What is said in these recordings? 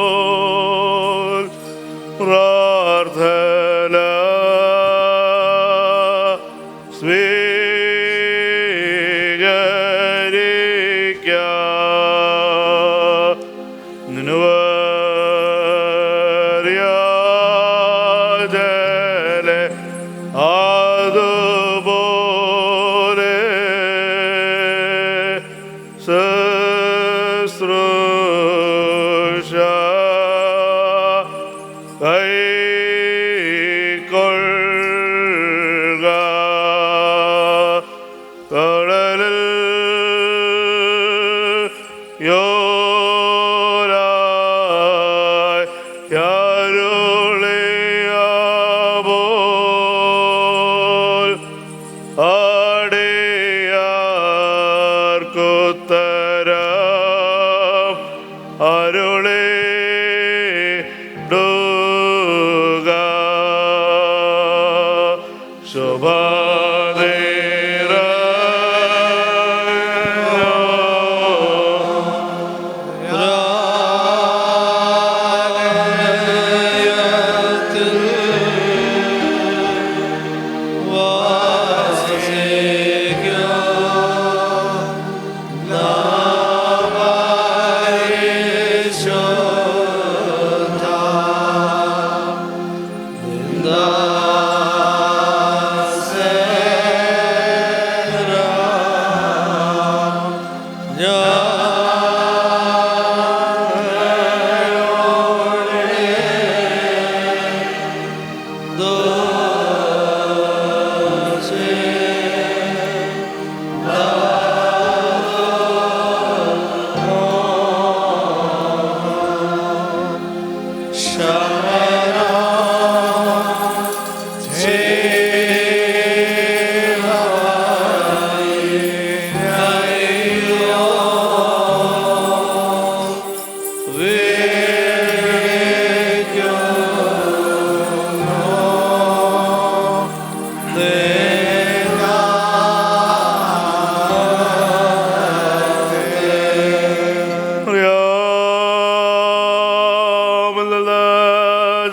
ധൂപംപോൽ പ്രാർത്ഥന സ്വീകരിക്കാം. നിനുവര്യാജലെ അതുപോലെ ശുശ്രൂഷ കൈക്കൊള്ളുക. കടലിൽ യോരായി അരുളിയപ്പോൾ അടിയാർക്കുത്തരം അരുളിടുക. ശുഭനേര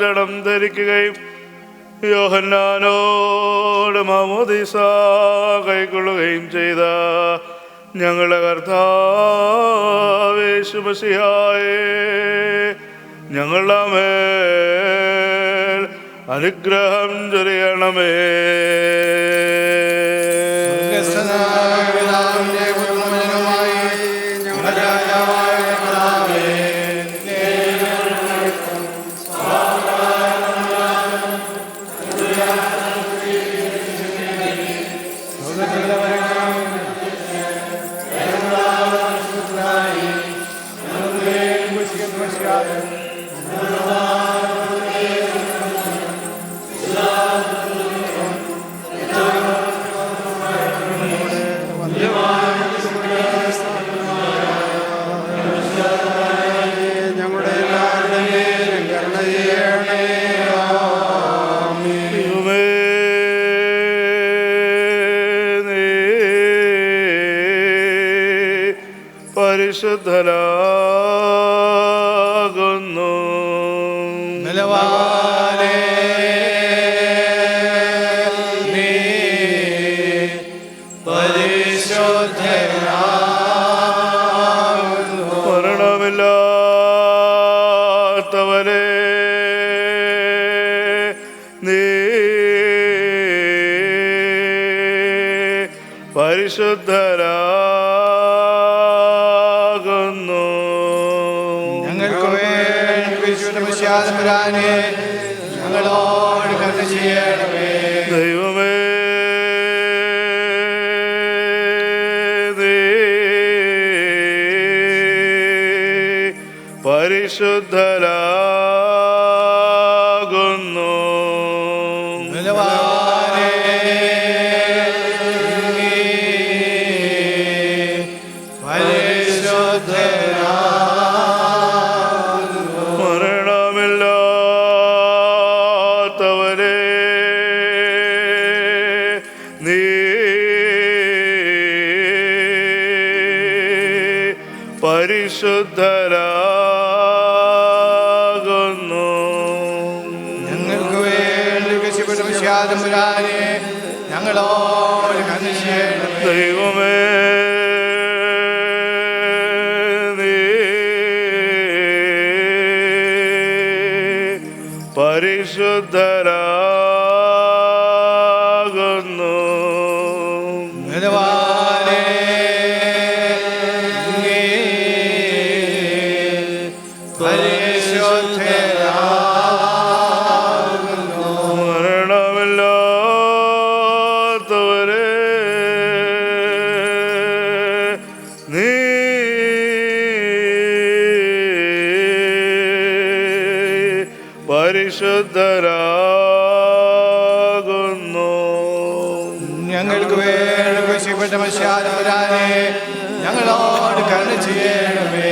ജഡം ധരിക്കുകയും യോഹന്നാനോട് മാമോദീസ കൈക്കൊള്ളുകയും ചെയ്ത ഞങ്ങളുടെ കർത്താവേ യേശു മശിഹായേ, ഞങ്ങളുടെ മേൽ അനുഗ്രഹം ചൊരിയണമേ. പരിശുദ്ധനാകുന്നു. നിലവാരേ നീ പരിശുദ്ധനാകുന്നു. മരണമില്ലാത്തവനെ നീ പരിശുദ്ധനാകുന്നു. ഞങ്ങൾക്ക് വേണ്ടി വിശുദ്ധ ഞങ്ങളോട് കരുണ ചെയ്യണമേ. ദൈവമേ, നീ പരിശുദ്ധനാകുന്നു. മരണമില്ലാത്തവരെ നീ പരിശുദ്ധരാകുന്നു. ഞങ്ങൾക്ക് വേണ്ടി വിശുദ്ധ തമ്പുരാനെ ഞങ്ങളോട് കരുണ ചെയ്യണമേ. ദൈവമേ നീ പരിശുദ്ധരാകുന്നു. ബലവാനേ, നീ പരിശുദ്ധരാകുന്നു. മരണമില്ലാത്തവരെ നീ പരിശുദ്ധരാകുന്നു. ഞങ്ങൾക്ക് വേണ്ടി വിശുദ്ധ തമ്പുരാനെ ഞങ്ങളോട് കരുണ ചെയ്യണമേ.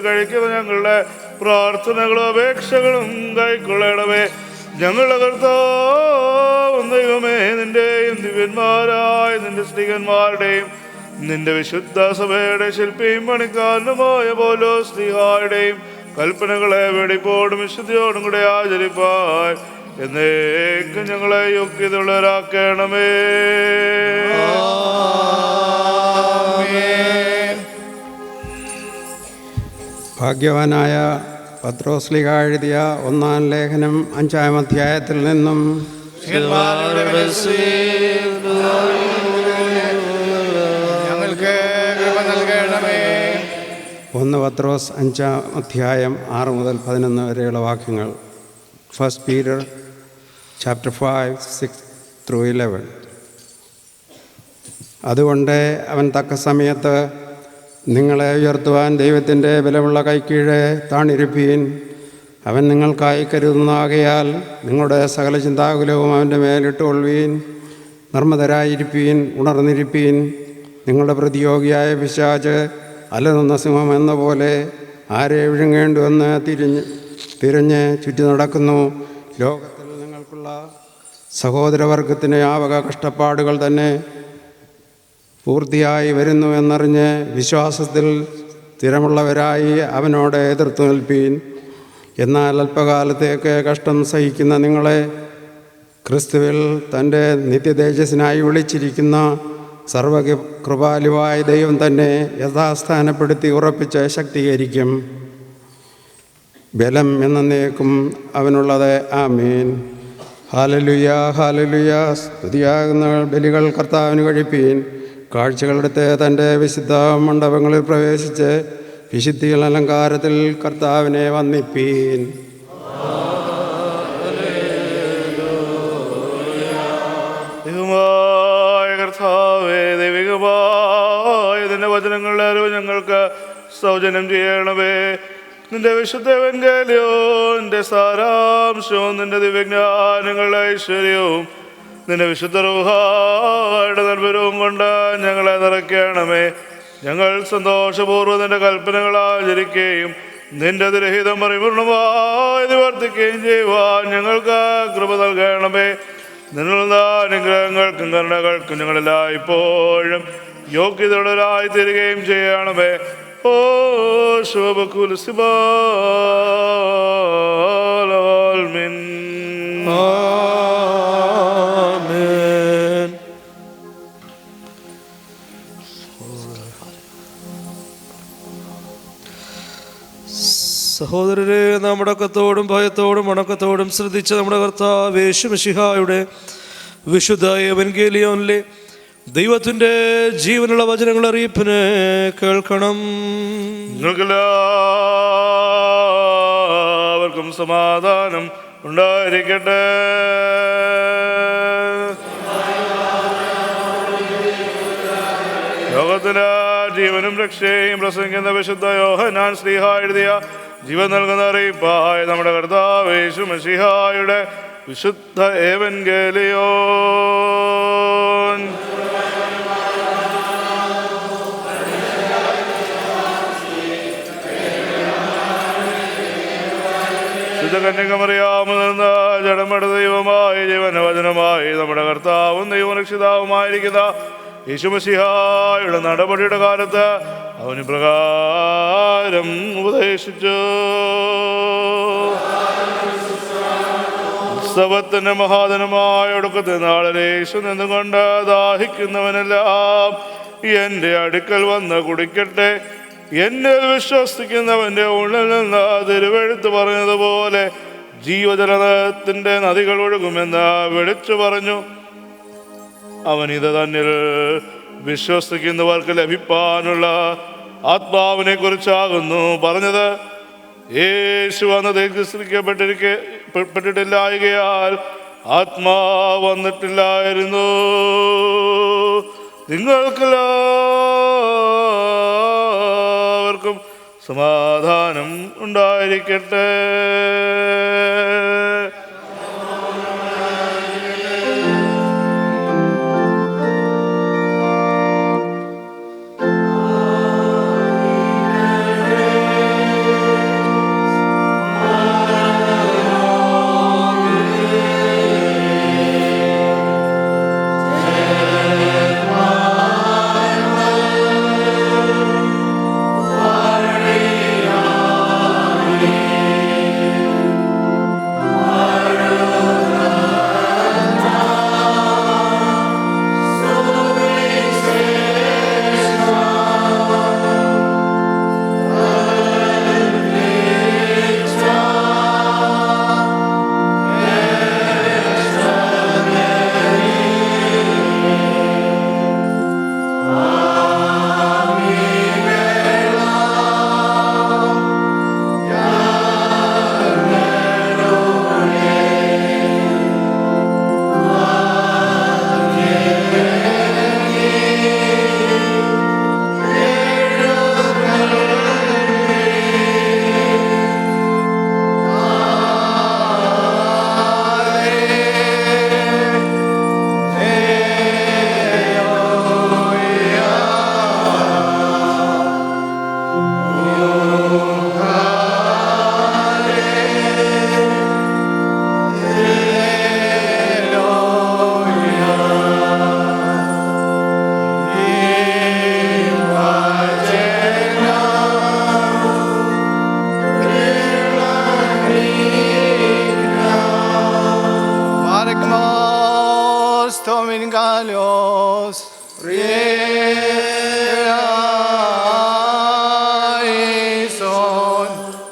കഴിക്കുക ഞങ്ങളുടെ പ്രാർത്ഥനകളും അപേക്ഷകളും കൈക്കൊള്ളണമേ. ഞങ്ങളുടെ കർത്താവും ദൈവമേ, നിന്റെയും ദിവ്യന്മാരായ നിന്റെ സ്ത്രീകന്മാരുടെയും നിന്റെ വിശുദ്ധ സഭയുടെ ശില്പിയും പണിക്കാരനുമായ പൗലോസ് ശ്ലീഹായുടെയും കൽപ്പനകളെ വെടിപ്പോടും വിശുദ്ധിയോടും കൂടെ ആചരിപ്പാൻ എന്നേക്കും ഞങ്ങളെ യോഗ്യതയുള്ളവരാക്കണമേ. ഭാഗ്യവാനായ പത്രോസ് ശ്ലീഹ എഴുതിയ 1-ാം ലേഖനം 5-ാം അധ്യായത്തിൽ നിന്നും ഞങ്ങൾക്ക് കൃപ നൽകണമേ. 1 പത്രോസ് 5-ാം അധ്യായം 6 മുതൽ 11 വരെയുള്ള വാക്യങ്ങൾ. 1 Peter chapter 5, 6-11. അതുകൊണ്ട് അവൻ തക്ക സമയത്ത് നിങ്ങളെ ഉയർത്തുവാൻ ദൈവത്തിൻ്റെ ബലമുള്ള കൈക്കീഴെ താണിരിപ്പീൻ. അവൻ നിങ്ങൾക്കായി കരുതുന്നതാകയാൽ നിങ്ങളുടെ സകല ചിന്താകുലവും അവൻ്റെ മേലിട്ടുകൊള്ളുവീൻ. നിർമ്മതരായിരിപ്പീൻ, ഉണർന്നിരിപ്പീൻ. നിങ്ങളുടെ പ്രതിയോഗിയായ പിശാച് അലറുന്ന സിംഹം എന്ന പോലെ ആരെ വിഴുങ്ങേണ്ടുവെന്ന് തിരിഞ്ഞ് ചുറ്റി നടക്കുന്നു. ലോകത്തിൽ നിങ്ങൾക്കുള്ള സഹോദരവർഗത്തിന് ആ വക കഷ്ടപ്പാടുകൾ തന്നെ പൂർത്തിയായി വരുന്നു എന്നറിഞ്ഞ് വിശ്വാസത്തിൽ സ്ഥിരമുള്ളവരായി അവനോട് എതിർത്തു നിൽപ്പീൻ. എന്നാൽ അല്പകാലത്തേക്ക് കഷ്ടം സഹിക്കുന്ന നിങ്ങളെ ക്രിസ്തുവിൽ തൻ്റെ നിത്യതേജസ്സിനായി വിളിച്ചിരിക്കുന്ന സർവകൃപാലുവായ ദൈവം തന്നെ യഥാസ്ഥാനപ്പെടുത്തി ഉറപ്പിച്ച് ശക്തീകരിക്കും. ബലം എന്നേക്കും അവനുള്ളത്. ആമീൻ. ഹാലലുയ ഹാലലുയ. സ്തുതിയാകുന്ന ബലികൾ കർത്താവിന് കഴിപ്പീൻ. കാഴ്ചകളെടുത്ത് തൻ്റെ വിശുദ്ധ മണ്ഡപങ്ങളിൽ പ്രവേശിച്ച് വിശുദ്ധികൾ അലങ്കാരത്തിൽ കർത്താവിനെ വന്ദിപ്പീൻ. ദൈവമായ കർത്താവേ, ദൈവികമായ ഇതിൻ്റെ വചനങ്ങളുടെ അറിവ് ഞങ്ങൾക്ക് സൗജന്യം ചെയ്യണമേ. നിന്റെ വിശുദ്ധ എവൻഗേലിയോന്റെ സാരാംശവും നിന്റെ ദിവ്യജ്ഞാനങ്ങളുടെ ഐശ്വര്യവും നിന്റെ വിശുദ്ധ റൂഹായുടെ നൽവരവും കൊണ്ട് ഞങ്ങളെ നിറയ്ക്കണമേ. ഞങ്ങൾ സന്തോഷപൂർവ്വം നിന്റെ കൽപ്പനകൾ ആചരിക്കുകയും നിന്റെ ദുരഹിതം പരിപൂർണമായി നിവർത്തിക്കുകയും ചെയ്യുവാൻ ഞങ്ങൾക്ക് കൃപ നൽകണമേ. നിന്നുള്ള അനുഗ്രഹങ്ങൾക്കും കരുണകൾക്കും ഞങ്ങളെല്ലാം ഇപ്പോഴും യോഗ്യതയുള്ളവരായി തീരുകയും ചെയ്യണമേ. ഓ ശുഭകുൽ സിബാൽമിൻ. ആമേൻ. സഹോദരരെ, നാം അടക്കത്തോടും ഭയത്തോടും വണക്കത്തോടും ശ്രദ്ധിച്ച നമ്മുടെ കർത്താവ് യേശു മിശിഹായുടെ വിശുദ്ധ എവൻഗേലിയോനിലെ ദൈവത്തിൻ്റെ ജീവനുള്ള വചനങ്ങൾ അറിയിപ്പിന് കേൾക്കണം. നിങ്ങൾക്കെല്ലാവർക്കും സമാധാനം ഉണ്ടായിരിക്കട്ടെ. ലോകത്തിന് ജീവനും രക്ഷയും പ്രസംഗിക്കുന്ന വിശുദ്ധ യോഹന്നാൻ ശ്ലീഹ എഴുതിയ ജീവൻ നൽകുന്ന അറിയിപ്പായ നമ്മുടെ കർത്താവ് യേശു മിശിഹായുടെ വിശുദ്ധ എവൻഗേലിയോൻ. കന്യകമറിയാമിൽ നിന്ന് ജഡമെടുത്ത ദൈവമായി ജീവനവചനമായി നമ്മുടെ കർത്താവും ദൈവരക്ഷിതാവുമായിരിക്കുന്ന യേശുമശിഹായുടെ നടപടിയുടെ കാലത്ത് അവന് പ്രകാരം ഉപദേശിച്ചു. ഉത്സവത്തിന്റെ മഹാദനമായ ഒടുക്കത്തെ നാളിൽ യേശു നിന്നുകൊണ്ട് ദാഹിക്കുന്നവനെല്ലാം എൻ്റെ അടുക്കൽ വന്ന് കുടിക്കട്ടെ. എന്നിൽ വിശ്വസിക്കുന്നവന്റെ ഉള്ളിൽ നിന്ന് തിരുവെഴുത്ത് പറഞ്ഞതുപോലെ ജീവജലത്തിന്റെ നദികൾ ഒഴുകുമെന്ന് വിളിച്ചു പറഞ്ഞു. അവനിത് തന്നിൽ വിശ്വസിക്കുന്നവർക്ക് ലഭിപ്പാനുള്ള ആത്മാവിനെ കുറിച്ചാകുന്നു പറഞ്ഞത്. യേശു അന്ന് ദീർഘിക്കപ്പെട്ടിട്ടില്ലായകയാൽ ആത്മാവ് വന്നിട്ടില്ലായിരുന്നു. നിങ്ങൾക്കെല്ലാവർക്കും സമാധാനം ഉണ്ടായിരിക്കട്ടെ.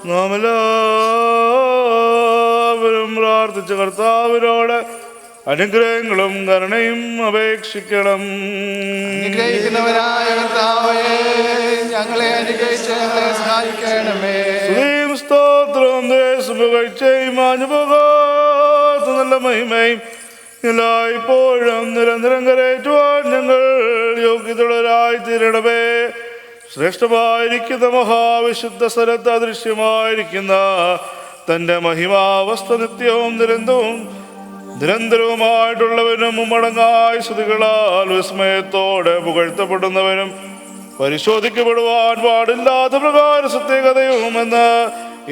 നാം എല്ലാവരും പ്രാർത്ഥിച്ച കർത്താവിനോട് അനുഗ്രഹങ്ങളും കരുണയും അപേക്ഷിക്കണം. അനുഗ്രഹിക്കുന്നവരായ കർത്താവേ, ഞങ്ങളെ അനുഗ്രഹിച്ച് ഞങ്ങളെ സഹായിക്കണമേ. സ്തുതിയും സ്തോത്രവും ദേശം പുകഴ്ചയും അനുഭവത്ത് നല്ല മഹിമയും എല്ലായ്പ്പോഴും നിരന്തരം കരേറ്റുവാൻ ഞങ്ങൾ യോഗ്യതയുള്ളവരായി തീരണമേ. ശ്രേഷ്ഠമായിരിക്കുന്ന മഹാവിശുദ്ധ സ്ഥലത്ത് അദൃശ്യമായിരിക്കുന്ന തൻ്റെ മഹിമാവസ്ഥ നിത്യവും നിരന്തരവുമായിട്ടുള്ളവനും മുമ്മടങ്ങായ സ്തുതികളാൽ വിസ്മയത്തോടെ പുകഴ്ത്തപ്പെടുന്നവനും പരിശോധിക്കപ്പെടുവാൻ പാടില്ലാത്ത പ്രകാര സത്യകഥയും എന്ന്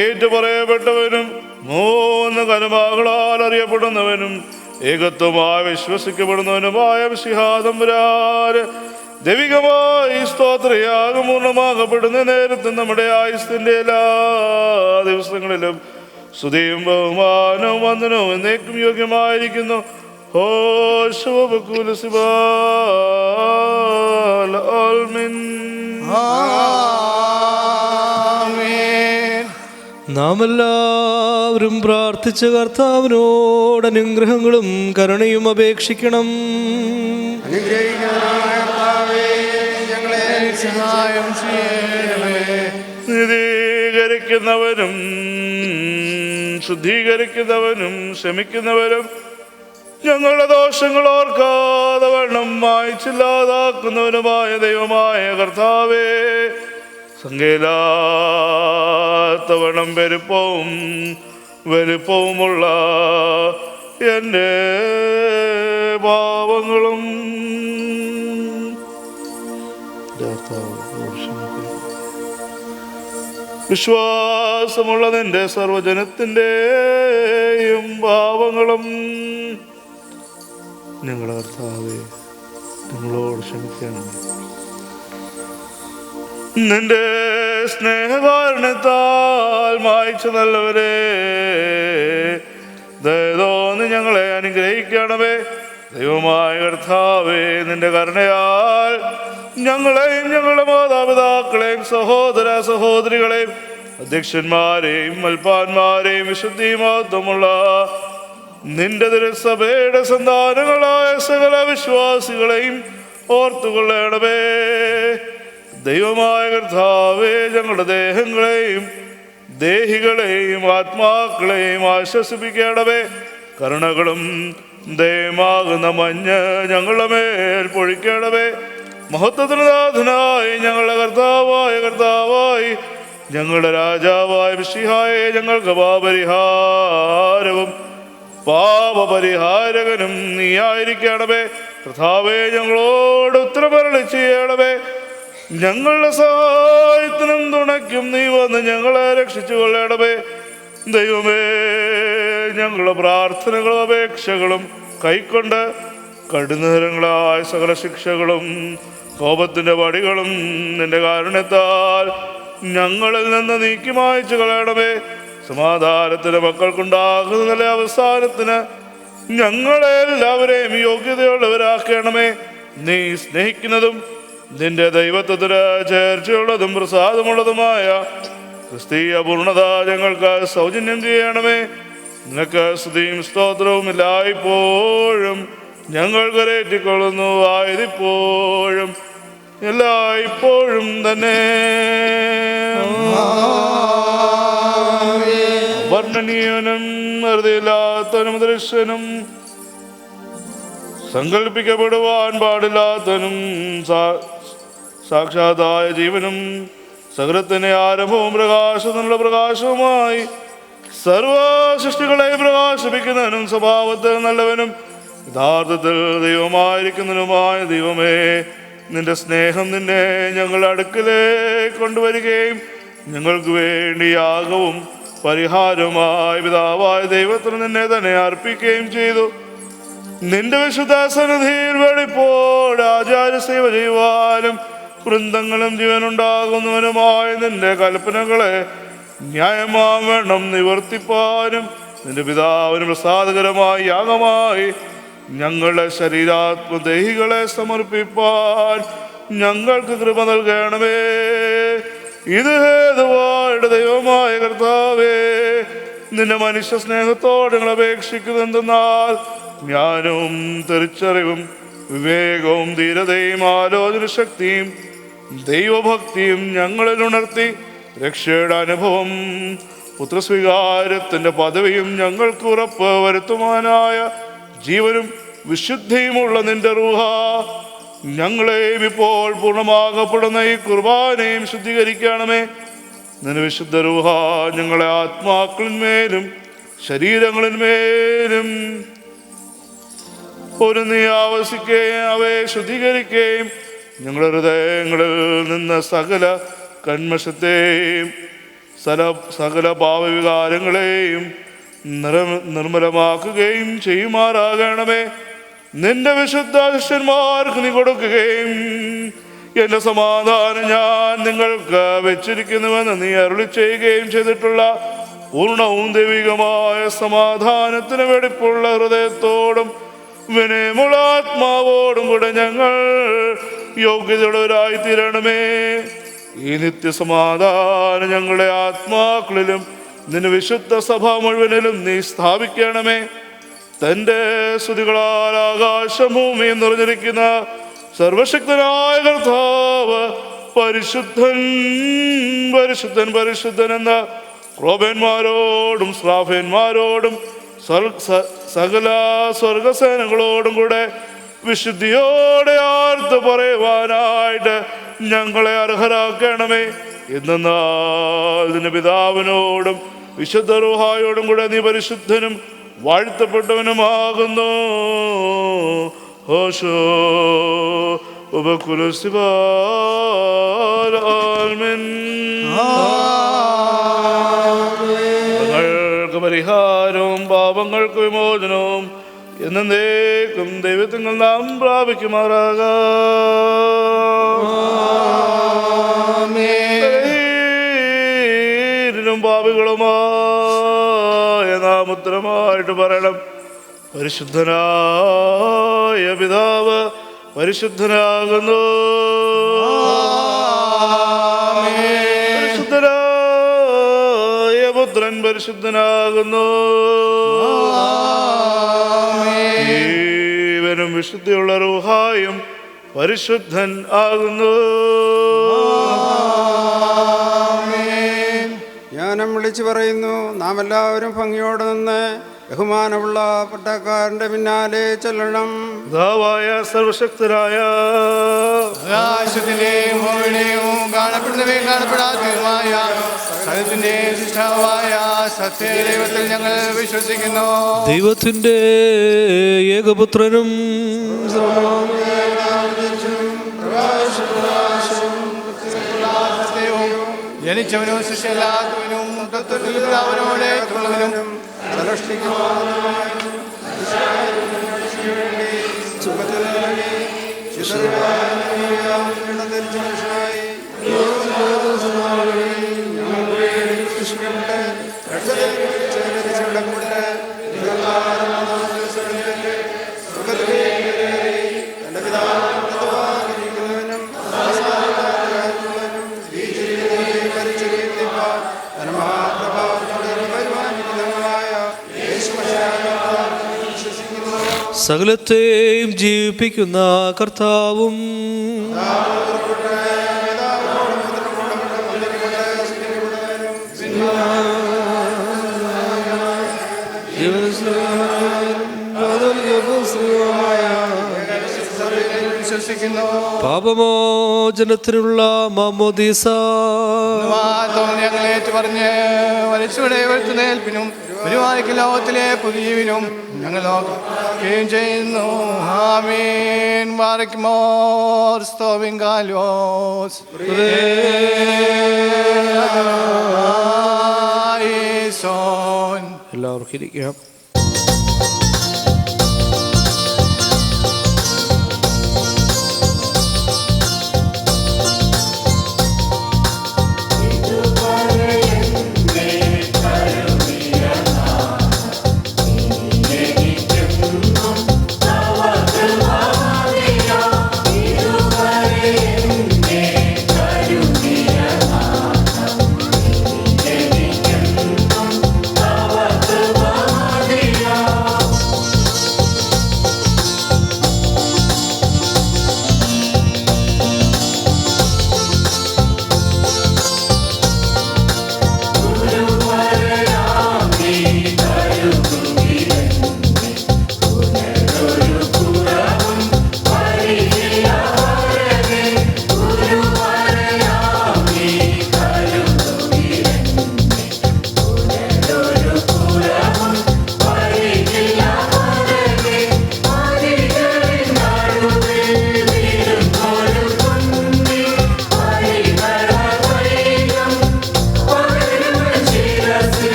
ഏറ്റുപറയപ്പെട്ടവനും 3 കനുമാകളാൽ അറിയപ്പെടുന്നവനും ഏകത്വമായി വിശ്വസിക്കപ്പെടുന്നവനുമായ മിശിഹാതമ്പുരാന് ദൈവികമായി സ്തോത്രയാഗം പൂർണ്ണമാകപ്പെടുന്ന നേരത്തും നമ്മുടെ ആയുസ്സിന്റെ എല്ലാ ദിവസങ്ങളിലും സ്തുതിയും ബഹുമാനവും വന്ദനവും എന്നേക്കും യോഗ്യമായിരിക്കുന്നു. നാം എല്ലാവരും പ്രാർത്ഥിച്ച കർത്താവിനോട് അനുഗ്രഹങ്ങളും കരുണയും അപേക്ഷിക്കണം. ഞങ്ങളെ സഹായം ചെയ്യണമേ. നീതീകരിക്കുന്നവനും ശുദ്ധീകരിക്കുന്നവനും ക്ഷമിക്കുന്നവരും ഞങ്ങളുടെ ദോഷങ്ങൾ ഓർക്കാതെ വണ്ണം മായ്ച്ചില്ലാതാക്കുന്നവനുമായ ദൈവമായ കർത്താവേ, സംഖ്യയില്ലാത്തവണ്ണം വലിപ്പവുമുള്ള എൻ്റെ പാവങ്ങളും വിശ്വാസമുള്ള നിന്റെ സർവജനത്തിൻ്റെയും പാവങ്ങളും ഞങ്ങളുടെ കർത്താവേ ഞങ്ങളോട് ക്ഷമിക്കണം. നിന്റെ സ്നേഹകാരണത്താൽ മായ്ച്ചു നല്ലവരെ ദയതോന്ന് ഞങ്ങളെ അനുഗ്രഹിക്കണമേ. ദൈവമായ കർത്താവേ, നിന്റെ കരുണയാൽ ഞങ്ങളെയും ഞങ്ങളുടെ മാതാപിതാക്കളെയും സഹോദര സഹോദരികളെയും അധ്യക്ഷന്മാരെയും മൽപ്പാന്മാരെയും വിശുദ്ധിമഹത്വമുള്ള നിന്റെ തിരുസഭയുടെ സന്താനങ്ങളായ സകല വിശ്വാസികളെയും ഓർത്തുകൊള്ളണമേ. ദൈവമായ കർത്താവേ, ഞങ്ങളുടെ ദേഹങ്ങളെയും ദേഹികളെയും ആത്മാക്കളെയും ആശ്വസിപ്പിക്കണമേ. കരുണകളും ദയമാകുന്ന മഞ്ഞ് ഞങ്ങളുടെ മേൽ പൊഴിക്കണമേ. മഹത്വത്തിന് നാഥനായി ഞങ്ങളുടെ കർത്താവായി ഞങ്ങളുടെ രാജാവായ മിശിഹായെ ഞങ്ങൾക്ക് പാപപരിഹാരകനും നീയായിരിക്കണമേ. കർത്താവേ, ഞങ്ങളോട് ഉത്തരമരുളി ചെയ്യണമേ. ഞങ്ങളുടെ സഹായത്തിനും തുണയ്ക്കും നീ വന്ന് ഞങ്ങളെ രക്ഷിച്ചു കൊള്ളണമേ. ദൈവമേ, ഞങ്ങളുടെ പ്രാർത്ഥനകളും അപേക്ഷകളും കൈക്കൊണ്ട് കഠിനതരങ്ങളായ സകല ശിക്ഷകളും കോപത്തിൻ്റെ വടികളും നിന്റെ കാരുണ്യത്താൽ ഞങ്ങളിൽ നിന്ന് നീക്കി മായ്ച്ചു കളയണമേ. സമാധാനത്തിന് മക്കൾക്കുണ്ടാകുന്ന നല്ല അവസാനത്തിന് ഞങ്ങളെ എല്ലാവരെയും യോഗ്യതയുള്ളവരാക്കണമേ. നീ സ്നേഹിക്കുന്നതും നിന്റെ ദൈവത്വത്തിന് ചേർച്ചയുള്ളതും പ്രസാദമുള്ളതുമായ ക്രിസ്തീയ പൂർണ്ണത ഞങ്ങൾക്ക് സൗജന്യം ചെയ്യണമേ. നിനക്ക് സ്തുതിയും സ്തോത്രവും എല്ലായ്പ്പോഴും ഞങ്ങൾ കരേറ്റിക്കൊള്ളുന്നു, ആയതിപ്പോഴും എല്ലായ്പ്പോഴും തന്നെ. വർണ്ണനീയനും വെറുതെയില്ലാത്തവനും ദൃശ്യനും സങ്കല്പിക്കപ്പെടുവാൻ പാടില്ലാത്തവനും സാക്ഷാത്തായ ജീവനും സകലത്തിന്റെ ആരംഭവും പ്രകാശത്തിനുള്ള പ്രകാശവുമായി സർവ സൃഷ്ടികളെ പ്രകാശിപ്പിക്കുന്നവനും സ്വഭാവത്തിൽ നല്ലവനും യഥാർത്ഥത്തിൽ ദൈവമായിരിക്കുന്നതിനുമായ ദൈവമേ, നിന്റെ സ്നേഹം നിന്നെ ഞങ്ങളുടെ അടുക്കലേക്ക് കൊണ്ടുവരികയും ഞങ്ങൾക്ക് വേണ്ടി യാഗവും പരിഹാരവുമായി പിതാവായ ദൈവത്തിന് നിന്നെ തന്നെ അർപ്പിക്കുകയും ചെയ്തു. നിന്റെ വിശുദ്ധ സന്നിധിയിൽ വെളിപ്പോൾ ആചാരസേവ ചെയ്യുവാനും വൃന്ദങ്ങളും ജീവനുണ്ടാകുന്നവനുമായ നിന്റെ കൽപ്പനകളെ ന്യായമാവണ്ണം നിവർത്തിപ്പാനും നിന്റെ പിതാവിന് പ്രസാദകരമായ യാഗമായി ഞങ്ങളുടെ ശരീരാത്മദേഹികളെ സമർപ്പിപ്പാൻ ഞങ്ങൾക്ക് കൃപ നൽകണമേ. ഇത് ഹേതുവായുടെ ദൈവമായ കർത്താവേ, നിന്റെ മനുഷ്യ സ്നേഹത്തോട് ഞങ്ങൾ അപേക്ഷിക്കുന്നതെന്തെന്നാൽ ജ്ഞാനവും തിരിച്ചറിവും വിവേകവും ധീരതയും ആലോചന ശക്തിയും ദൈവഭക്തിയും ഞങ്ങളിൽ ഉണർത്തി രക്ഷയുടെ അനുഭവം പുത്രസ്വീകാരത്തിൻ്റെ പദവിയും ഞങ്ങൾക്ക് ഉറപ്പ് വരുത്തുവാനായ ജീവനും വിശുദ്ധിയുമുള്ള നിന്റെ റൂഹ ഞങ്ങളെയും ഇപ്പോൾ പൂർണ്ണമാകപ്പെടുന്ന ഈ കുർബാനയും ശുദ്ധീകരിക്കണമേ. നിന്റെ വിശുദ്ധ രൂഹ ഞങ്ങളെ ആത്മാക്കളിന്മേലും ശരീരങ്ങളിന്മേലും ഒരു നീ ആവസിക്കുകയും അവയെ ശുദ്ധീകരിക്കുകയും ഞങ്ങളുടെ ഹൃദയങ്ങളിൽ നിന്ന് സകല കന്മഷത്തെയും സകല ഭാവവികാരങ്ങളെയും നിർമ്മലമാക്കുകയും ചെയ്യുമാറാകണമേ. നിന്റെ വിശുദ്ധ ശിഷ്യന്മാർക്ക് നീ കൊടുക്കുകയും എൻ്റെ സമാധാനം ഞാൻ നിങ്ങൾക്ക് വെച്ചിരിക്കുന്നുവെന്ന് നീ അരുളി ചെയ്യുകയും ചെയ്തിട്ടുള്ള പൂർണ്ണവും ദൈവികമായ സമാധാനത്തിന് വെടിപ്പുള്ള ഹൃദയത്തോടും വിനയമുള്ള ആത്മാവോടും കൂടെ ഞങ്ങൾ യോഗ്യതയുള്ളവരായി തീരണമേ. ഈ നിത്യസമാധാനം ഞങ്ങളുടെ ആത്മാക്കളിലും നിന്റെ വിശുദ്ധ സഭ മുഴുവനിലും നീ സ്ഥാപിക്കണമേ. തൻ്റെ സ്തുതികളാൽ ആകാശഭൂമിയും നിറഞ്ഞിരിക്കുന്ന സർവശക്തനായ കർത്താവ് പരിശുദ്ധൻ പരിശുദ്ധൻ പരിശുദ്ധൻ എന്ന ക്രോബന്മാരോടും ശ്രാഫന്മാരോടും സകല സ്വർഗസേനകളോടും കൂടെ വിശുദ്ധിയോടെ ആർത്ത് പറയുവാനായിട്ട് ഞങ്ങളെ അർഹരാക്കണമേ. എന്നാൽ നിന്റെ പിതാവിനോടും വിശുദ്ധ റൂഹായോടും കൂടെ നീ പരിശുദ്ധനും വാഴ്ത്തപ്പെട്ടവനുമാകുന്നു. ഹോശോ ഞങ്ങൾക്ക് പരിഹാരവും പാപങ്ങൾക്ക് വിമോചനവും എന്നേക്കും ദൈവത്തിൽ നാം പ്രാപിക്കുമാറാകും. പാപികളുമായ നാം ഉത്തരമായിട്ട് പറയണം. പരിശുദ്ധനായ പിതാവ് പരിശുദ്ധനാകുന്നു. പരിശുദ്ധനായ പുത്രൻ പരിശുദ്ധനാകുന്നു. ജീവനും വിശുദ്ധിയുള്ള റൂഹായും പരിശുദ്ധൻ ആകുന്നു. ജ്ഞാനം വിളിച്ചു പറയുന്നു, നാം എല്ലാവരും ഭംഗിയോടെ നിന്ന് ബഹുമാനമുള്ള പട്ടക്കാരൻ്റെ പിന്നാലെ ചെല്ലണം. പിതാവായ സർവശക്തരായ ആകാശത്തിന്റെയും ഭൂമിയുടെയും കാണപ്പെടുന്നവയും കാണപ്പെടാത്തതുമായ സകലത്തിന്റെ സൃഷ്ടാവായ സത്യദൈവത്തിൽ ഞങ്ങൾ വിശ്വസിക്കുന്നു. ദൈവത്തിൻ്റെ ഏകപുത്രനും ജനിച്ചവനും സൃഷ്ടിയല്ലാത്തവനും തത്വത്തിലുള്ളവനോടെ തുള്ളവനും സകലത്തെയും ജീവിപ്പിക്കുന്ന കർത്താവും വിശ്വസിക്കുന്നു. പാപമോചനത്തിനുള്ള മാമോദീസ ഞങ്ങളേറ്റ് പറഞ്ഞ് വലിച്ചുവിടെ വരുത്തുന്നേൽപ്പിനും ഒരുവാനിക്ക് ലോകത്തിലെ പുതിയവിനും ഞങ്ങൾ നോക്കുകയും ചെയ്യുന്നു. ആമീൻ. ബാറക്കുമോർ സ്തോവിങ്കാലോസ് എല്ലാവർക്കും ഇരിക്കാം.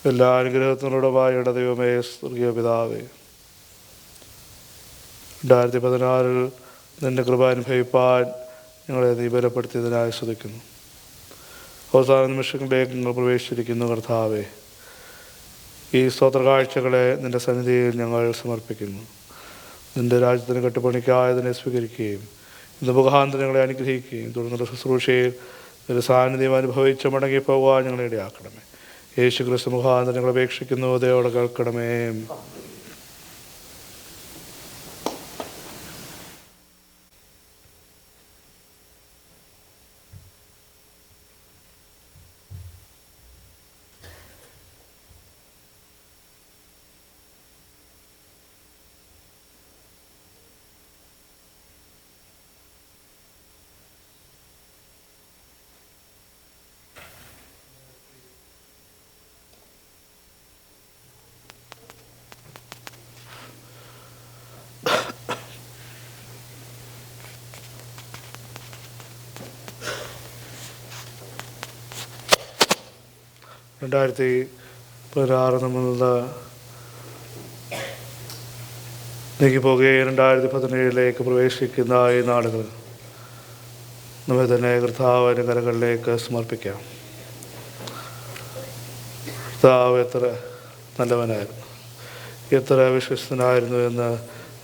എല്ലാ അനുഗ്രഹത്തിനോടുമായ ദൈവമേ, സ്വർഗീയ പിതാവേ, 2016 നിന്റെ കൃപ അനുഭവിപ്പാൻ ഞങ്ങളെ നീ ബലപ്പെടുത്തിയതിനായി സ്തുതിക്കുന്നു. അവസാന നിമിഷങ്ങളിലേക്ക് നിങ്ങൾ പ്രവേശിച്ചിരിക്കുന്നു കർത്താവേ. ഈ സ്തോത്ര കാഴ്ചകളെ നിന്റെ സന്നിധിയിൽ ഞങ്ങൾ സമർപ്പിക്കുന്നു. നിന്റെ രാജ്യത്തിന് കെട്ടുപണിക്കായതിനെ സ്വീകരിക്കുകയും ഇന്ന് മുഖാന്തരങ്ങളെ അനുഗ്രഹിക്കുകയും തുടർന്നുള്ള ശുശ്രൂഷയിൽ ഒരു സാന്നിധ്യം അനുഭവിച്ച് മടങ്ങിപ്പോകാൻ ഞങ്ങളെ ഇടയാക്കണമേ. യേശു ക്രിസ്തു മുഖാന്തരങ്ങൾ അപേക്ഷിക്കുന്നു, ദയോടെ കേൾക്കണമേ. 2016 നമ്മൾ നീക്കി പോകുകയും 2017 പ്രവേശിക്കുന്ന ഈ നാളുകൾ നമ്മെ തന്നെ കർത്താവിൻ്റെ കരങ്ങളിലേക്ക് സമർപ്പിക്കാം. കർത്താവ് എത്ര നല്ലവനായിരുന്നു, എത്ര വിശ്വസ്തനായിരുന്നു എന്ന്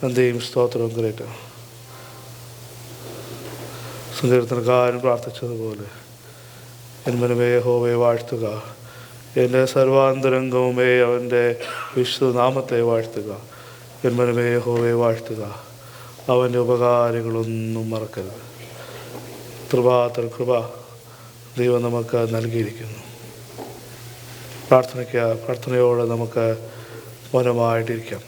നന്ദിയും സ്തോത്രവും കരയറ്റാം. സങ്കീർത്തനക്കാരൻ പ്രാർത്ഥിച്ചതുപോലെ, എൻ മനമേ യഹോവയെ വാഴ്ത്തുക, എൻ്റെ സർവാന്തരംഗവുമേ അവൻ്റെ വിശുദ്ധനാമത്തെ വാഴ്ത്തുക. എൻ മനമേ യഹോവയെ വാഴ്ത്തുക, അവൻ്റെ ഉപകാരങ്ങളൊന്നും മറക്കരുത്. കൃപ ദൈവം നമുക്ക് നൽകിയിരിക്കുന്നു. പ്രാർത്ഥനയോടെ നമുക്ക് മൗനമായിട്ടിരിക്കാം.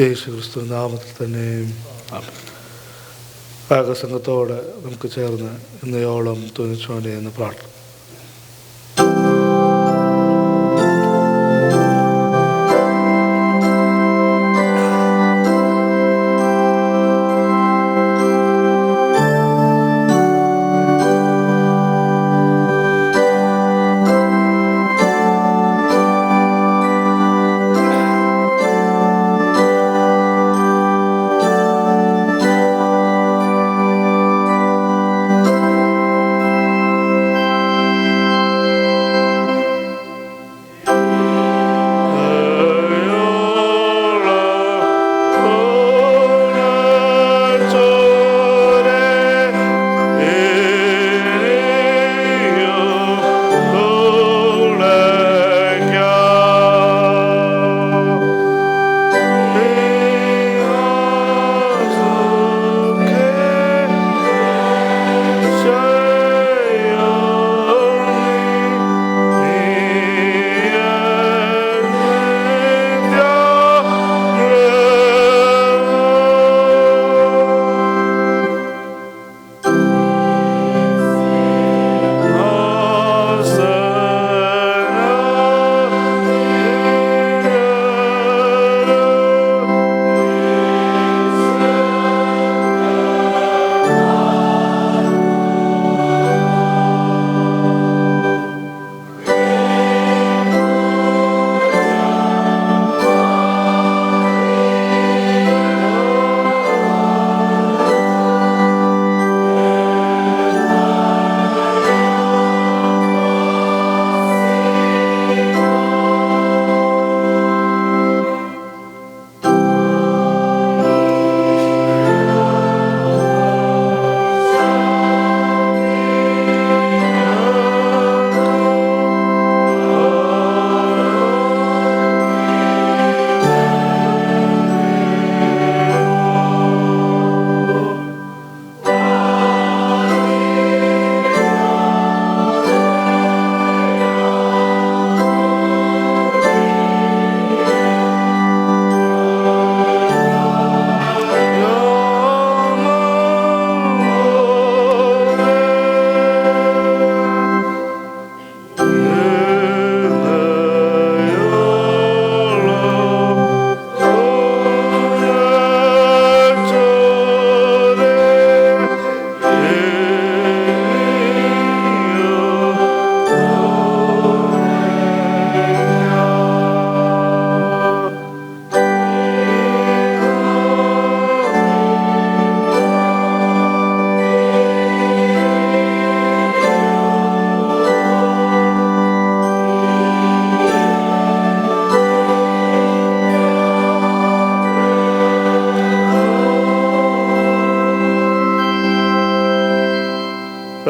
യേശു ക്രിസ്തു നാമത്തിൽ തന്നെ ഭാഗസംഘത്തോടെ നമുക്ക് ചേർന്ന് ഇന്നയോളം തുനിച്ചോനെ എന്ന് പ്രാർത്ഥന.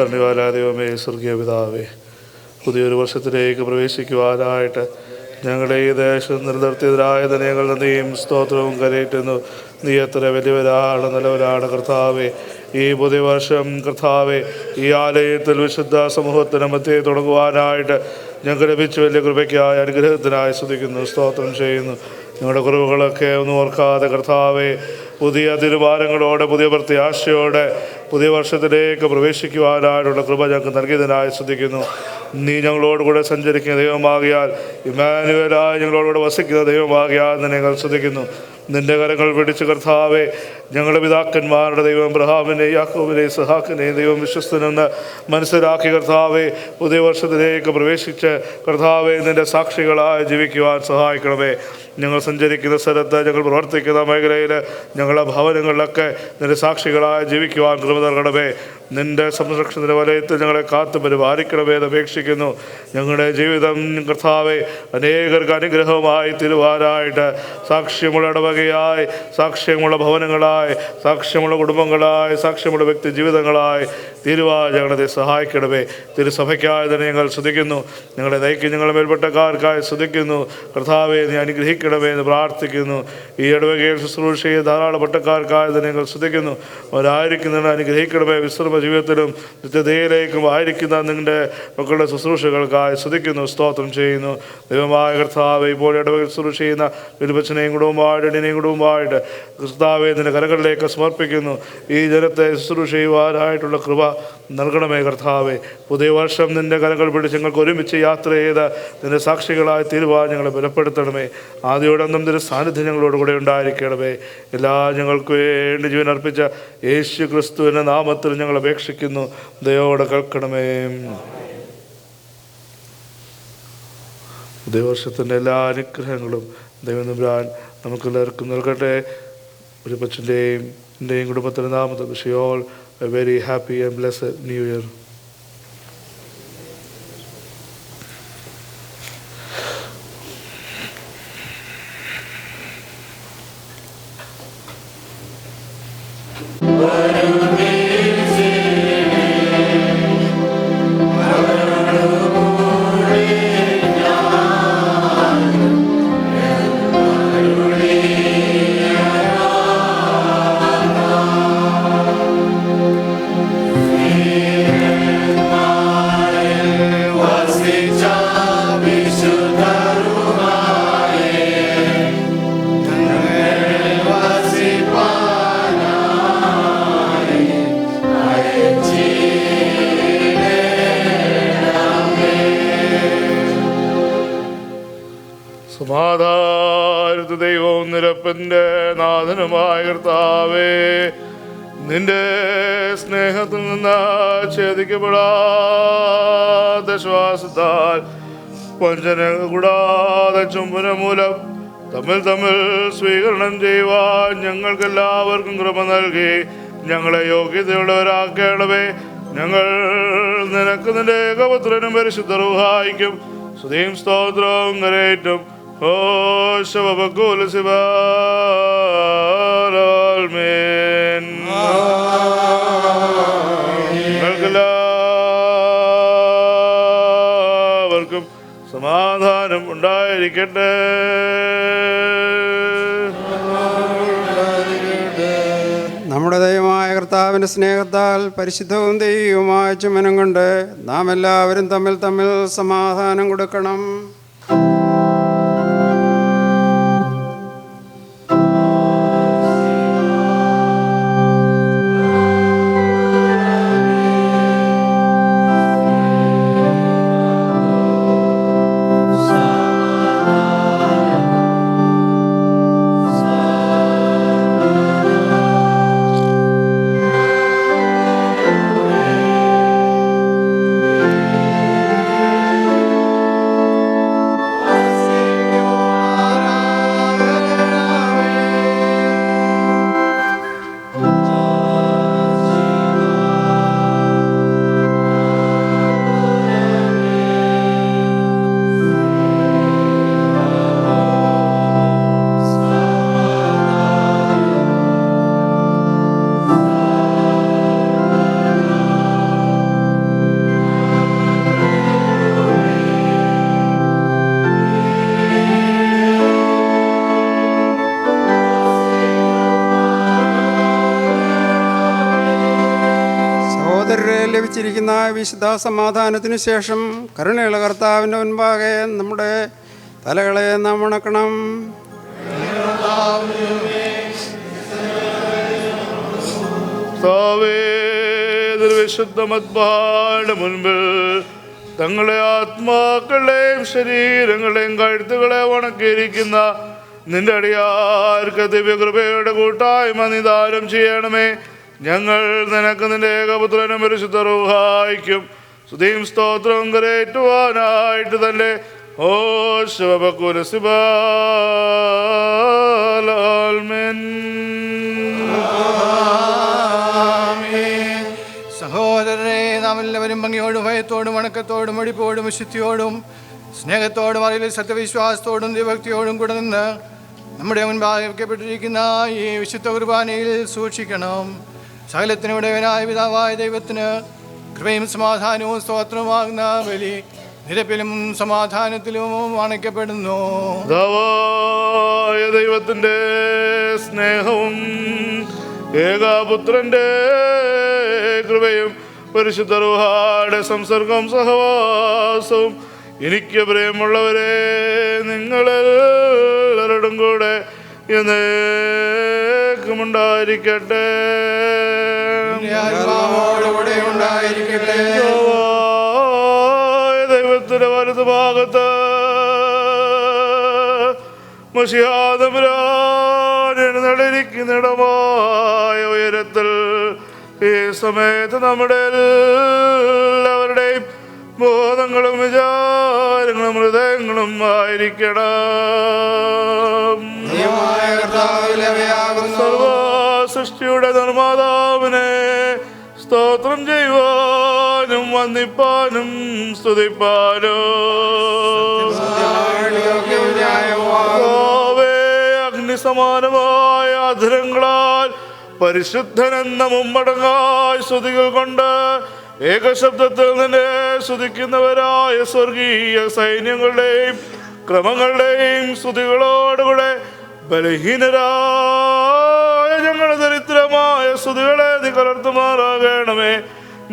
കരുണയാല ദൈവമേ, സ്വർഗീയ പിതാവേ, പുതിയൊരു വർഷത്തിലേക്ക് പ്രവേശിക്കുവാനായിട്ട് ഞങ്ങളുടെ ഈ ദേശം നിലനിർത്തിയതിനായ ഞങ്ങൾ നന്ദിയും സ്തോത്രവും കരയറ്റുന്നു. നീ എത്ര വലിയവരാണ്, നല്ലവരാണ് കർത്താവേ. ഈ പുതിയ വർഷം കർത്താവേ, ഈ ആലയത്തിൽ വിശുദ്ധ സമൂഹത്തിന് മധ്യേ തുടങ്ങുവാനായിട്ട് ഞങ്ങൾക്ക് ലഭിച്ച വലിയ കൃപയ്ക്കായി അനുഗ്രഹത്തിനായി സ്തുതിക്കുന്നു, സ്തോത്രം ചെയ്യുന്നു. ഞങ്ങളുടെ കുറവുകളൊക്കെ ഒന്നും ഓർക്കാതെ കർത്താവേ, പുതിയ തീരുമാനങ്ങളോടെ, പുതിയ പ്രത്യാശയോടെ പുതിയ വർഷത്തിലേക്ക് പ്രവേശിക്കുവാനായിട്ടുള്ള കൃപ ഞങ്ങൾക്ക് നൽകിയതിനായി സ്തുതിക്കുന്നു. നീ ഞങ്ങളോടുകൂടെ സഞ്ചരിക്കുന്ന ദൈവമാകിയാൽ, ഇമ്മാനുവേലായി ഞങ്ങളോടുകൂടെ വസിക്കുന്ന ദൈവമാകിയാൽ നിന്നെ ഞങ്ങൾ സ്തുതിക്കുന്നു. നിന്റെ കരങ്ങൾ പിടിച്ച് കർത്താവേ, ഞങ്ങളുടെ പിതാക്കന്മാരുടെ ദൈവം അബ്രഹാമിനെ, യാക്കോബിനെ, ഇസ്ഹാക്കിനെ ദൈവം വിശ്വസ്തനെന്ന് മനസ്സിലാക്കി കർത്താവേ, പുതിയ വർഷത്തിലേക്ക് പ്രവേശിച്ച് കർത്താവേ, നിന്റെ സാക്ഷികളായി ജീവിക്കുവാൻ സഹായിക്കണമേ. ഞങ്ങൾ സഞ്ചരിക്കുന്ന സ്ഥലത്ത്, ഞങ്ങൾ പ്രവർത്തിക്കുന്ന മേഖലയിൽ, ഞങ്ങളുടെ ഭവനങ്ങളിലൊക്കെ നിന്റെ സാക്ഷികളായി ജീവിക്കുവാൻ കൃപ നൽകണമേ. നിന്റെ സംരക്ഷണത്തിൻ്റെ വലയത്തിൽ ഞങ്ങളെ കാത്തു പരിപാലിക്കണമേ എന്ന് അപേക്ഷിക്കുന്നു. ഞങ്ങളുടെ ജീവിതം കർത്താവേ, അനേകർക്ക് അനുഗ്രഹമായി തീരുവാനായിട്ട്, സാക്ഷ്യമുള്ള ഇടവകയായി, സാക്ഷ്യമുള്ള ഭവനങ്ങളായി, സാക്ഷ്യമുള്ള കുടുംബങ്ങളായി, സാക്ഷ്യമുള്ള വ്യക്തി ജീവിതങ്ങളായി തീരുവാൻ ഞങ്ങളെ സഹായിക്കണമേ. തിരുസഭയ്ക്കായി തന്നെ ഞങ്ങൾ സ്തുതിക്കുന്നു. ഞങ്ങളെ നയിക്കും ഞങ്ങളുടെ മേൽപ്പെട്ടക്കാർക്കായി സ്തുതിക്കുന്നു. കർത്താവെ, നീ അനുഗ്രഹിക്കണമേ എന്ന് പ്രാർത്ഥിക്കുന്നു. ഈ ഇടവകയിൽ ശുശ്രൂഷ ചെയ്ത് ധാരാളം പട്ടക്കാർക്കായി തന്നെ ഞങ്ങൾ സ്തുതിക്കുന്നു. അവരായിരിക്കുന്നതിന് അനുഗ്രഹിക്കണമേ. വിശ്രമ ജീവിതത്തിലും നിത്യതയിലേക്കും ആയിരിക്കുന്ന നിങ്ങളുടെ മക്കളുടെ ശുശ്രൂഷകൾക്കായി സ്തുതിക്കുന്നു, സ്തോത്രം ചെയ്യുന്നു. ദൈവമായ കർത്താവെ, ഇപ്പോൾ ഇടവകയിൽ ശുശ്രൂഷ ചെയ്യുന്ന വിരുപച്ചനെയും കുടുംബമായിട്ട്, എണ്ണിനെയും കുടുംബമായിട്ട് കർത്താവെ നിന്റെ കരങ്ങളിലേക്ക് സമർപ്പിക്കുന്നു. ഈ ജനത്തെ ശുശ്രൂഷ ചെയ്യുവാനായിട്ടുള്ള കൃപ നൽകണമേ കർത്താവെ. പുതിയ വർഷം നിന്റെ കരങ്ങൾ പിടിച്ച് ഞങ്ങൾക്ക് ഒരുമിച്ച് യാത്ര ചെയ്ത് നിന്റെ സാക്ഷികളായി തീരുവാൻ ഞങ്ങളെ ബലപ്പെടുത്തണമേ. ആദ്യോടൊന്നും നിന്റെ സാന്നിധ്യം ഞങ്ങളോട് കൂടെ ഉണ്ടായിരിക്കണമേ. എല്ലാ ഞങ്ങൾക്ക് വേണ്ടി ജീവൻ അർപ്പിച്ച യേശു ക്രിസ്തുവിൻ്റെ നാമത്തിൽ ഞങ്ങൾ അപേക്ഷിക്കുന്നു. ദയോടെ കേൾക്കണമേ. പുതിയ വർഷത്തിൻ്റെ എല്ലാ അനുഗ്രഹങ്ങളും ദൈവം തമ്പുരാൻ നമുക്കെല്ലാവർക്കും നൽകട്ടെ. ഒരു പച്ചൻ്റെയും എൻ്റെയും കുടുംബത്തിൻ്റെ നാമത്തിൽ wish you all a very happy and blessed new year. സമാധാനത്ത് ദൈവവും നിരപ്പിൻ്റെ നാഥനുമായ കർത്താവേ, നിന്റെ സ്നേഹത്തിൽ നിന്ന് ഛേദിക്കപ്പെടാത്ത ശ്വാസത്താൽ വഞ്ചന കൂടാതെ ചുംബന മൂലം തമ്മിൽ സ്വീകരണം ചെയ്യുവാൻ ഞങ്ങൾക്കെല്ലാവർക്കും കൃപ നൽകി ഞങ്ങളെ യോഗ്യതയുള്ളവരാക്കണമേ. ഞങ്ങൾ നിനക്ക് നിന്റെ ഏകപുത്രനും പരിശുദ്ധ റൂഹായിക്കും സ്തുതിയും സ്തോത്രവും കരേറ്റും. നിങ്ങൾക്കെല്ലാവർക്കും സമാധാനം ഉണ്ടായിരിക്കട്ടെ. നമ്മുടെ ദൈവമായ കർത്താവിൻ്റെ സ്നേഹത്താൽ പരിശുദ്ധവും ദൈവവുമായ ചുമനം കൊണ്ട് നാം എല്ലാവരും തമ്മിൽ സമാധാനം കൊടുക്കണം. സഹോദരരെ, ലഭിച്ചിരിക്കുന്ന വിശുദ്ധ സമാധാനത്തിനു ശേഷം കരുണയുള്ള കർത്താവിൻ്റെ മുൻപാകെ നമ്മുടെ തലകളെ നാം വണക്കണം. വിശുദ്ധ മദ്ബായുടെ മുൻപിൽ തങ്ങളെ ആത്മാക്കളെയും ശരീരങ്ങളെയും കഴുത്തുകളെ വണക്കിയിരിക്കുന്ന നിന്റെ അടിയാർക്ക് ദിവ്യകൃപയുടെ കൂട്ടായ്മ നിദാനം ചെയ്യണമേ. ഞങ്ങൾ നിനക്ക് നിന്റെ ഏകപുത്രനും പരിശുദ്ധ റൂഹായിക്കും സ്തുതിയും സ്തോത്രവും കരേറ്റുവാനായിട്ട് തന്നെ ഓ ശിവബക്കുലസിബാൽമേൻ. സഹോദരരെ, നാം എല്ലാവരും ഭംഗിയോടും ഭയത്തോടും വണക്കത്തോടും ഒഴിപ്പോടും വിശുദ്ധിയോടും സ്നേഹത്തോടും അറിവിൽ സത്യവിശ്വാസത്തോടും ദൈവഭക്തിയോടും കൂടെ നിന്ന് നമ്മുടെ മുൻപാകെ വയ്ക്കപ്പെട്ടിരിക്കുന്ന ഈ വിശുദ്ധ കുർബാനയിൽ സൂക്ഷിക്കണം. സകലത്തിനുടയവനായ പിതാവായ ദൈവത്തിന് കൃപയും സമാധാനവും സ്തോത്രവുമാകുന്ന ബലി നിരപ്പിലും സമാധാനത്തിലും അണയ്ക്കപ്പെടുന്നു. ദൈവത്തിന്റെ സ്നേഹവും ഏകപുത്രന്റെ കൃപയും പരിശുദ്ധ റൂഹായുടെ സംസർഗവും സഹവാസവും എനിക്ക് പ്രിയമുള്ളവരെ നിങ്ങളെല്ലാവരോടും കൂടെ എന്നേക്കുമുണ്ടായിരിക്കട്ടെ. ദൈവത്തിന്റെ വലതുഭാഗത്ത് നടയിരിക്കുന്നിടമായ ഉയരത്തിൽ ഈ സമയത്ത് നമ്മുടെ എല്ലാവരുടെയും ബോധങ്ങളും വിചാരങ്ങളും ഹൃദയങ്ങളും ആയിരിക്കണം. സർവസൃഷ്ടിയുടെ നിർമ്മാതാവിനെ സ്തോത്രം ചെയ്യുവാനും വന്ദിപ്പാനും സ്തുതിപ്പാനും അഗ്നിസമാനമായ അധരങ്ങളാൽ പരിശുദ്ധനെന്ന മുമ്മടങ്ങായ സ്തുതികൾ കൊണ്ട് ഏകശബ്ദത്തിൽ നിന്നെ സ്തുതിക്കുന്നവരായ സ്വർഗീയ സൈന്യങ്ങളുടെയും ക്രമങ്ങളുടെയും സ്തുതികളോടുകൂടെ ബലഹീനരായ ഞങ്ങളുടെ ദരിദ്രമായ സ്തുതികളെ നീ കലർത്തുമാറാകണമേ.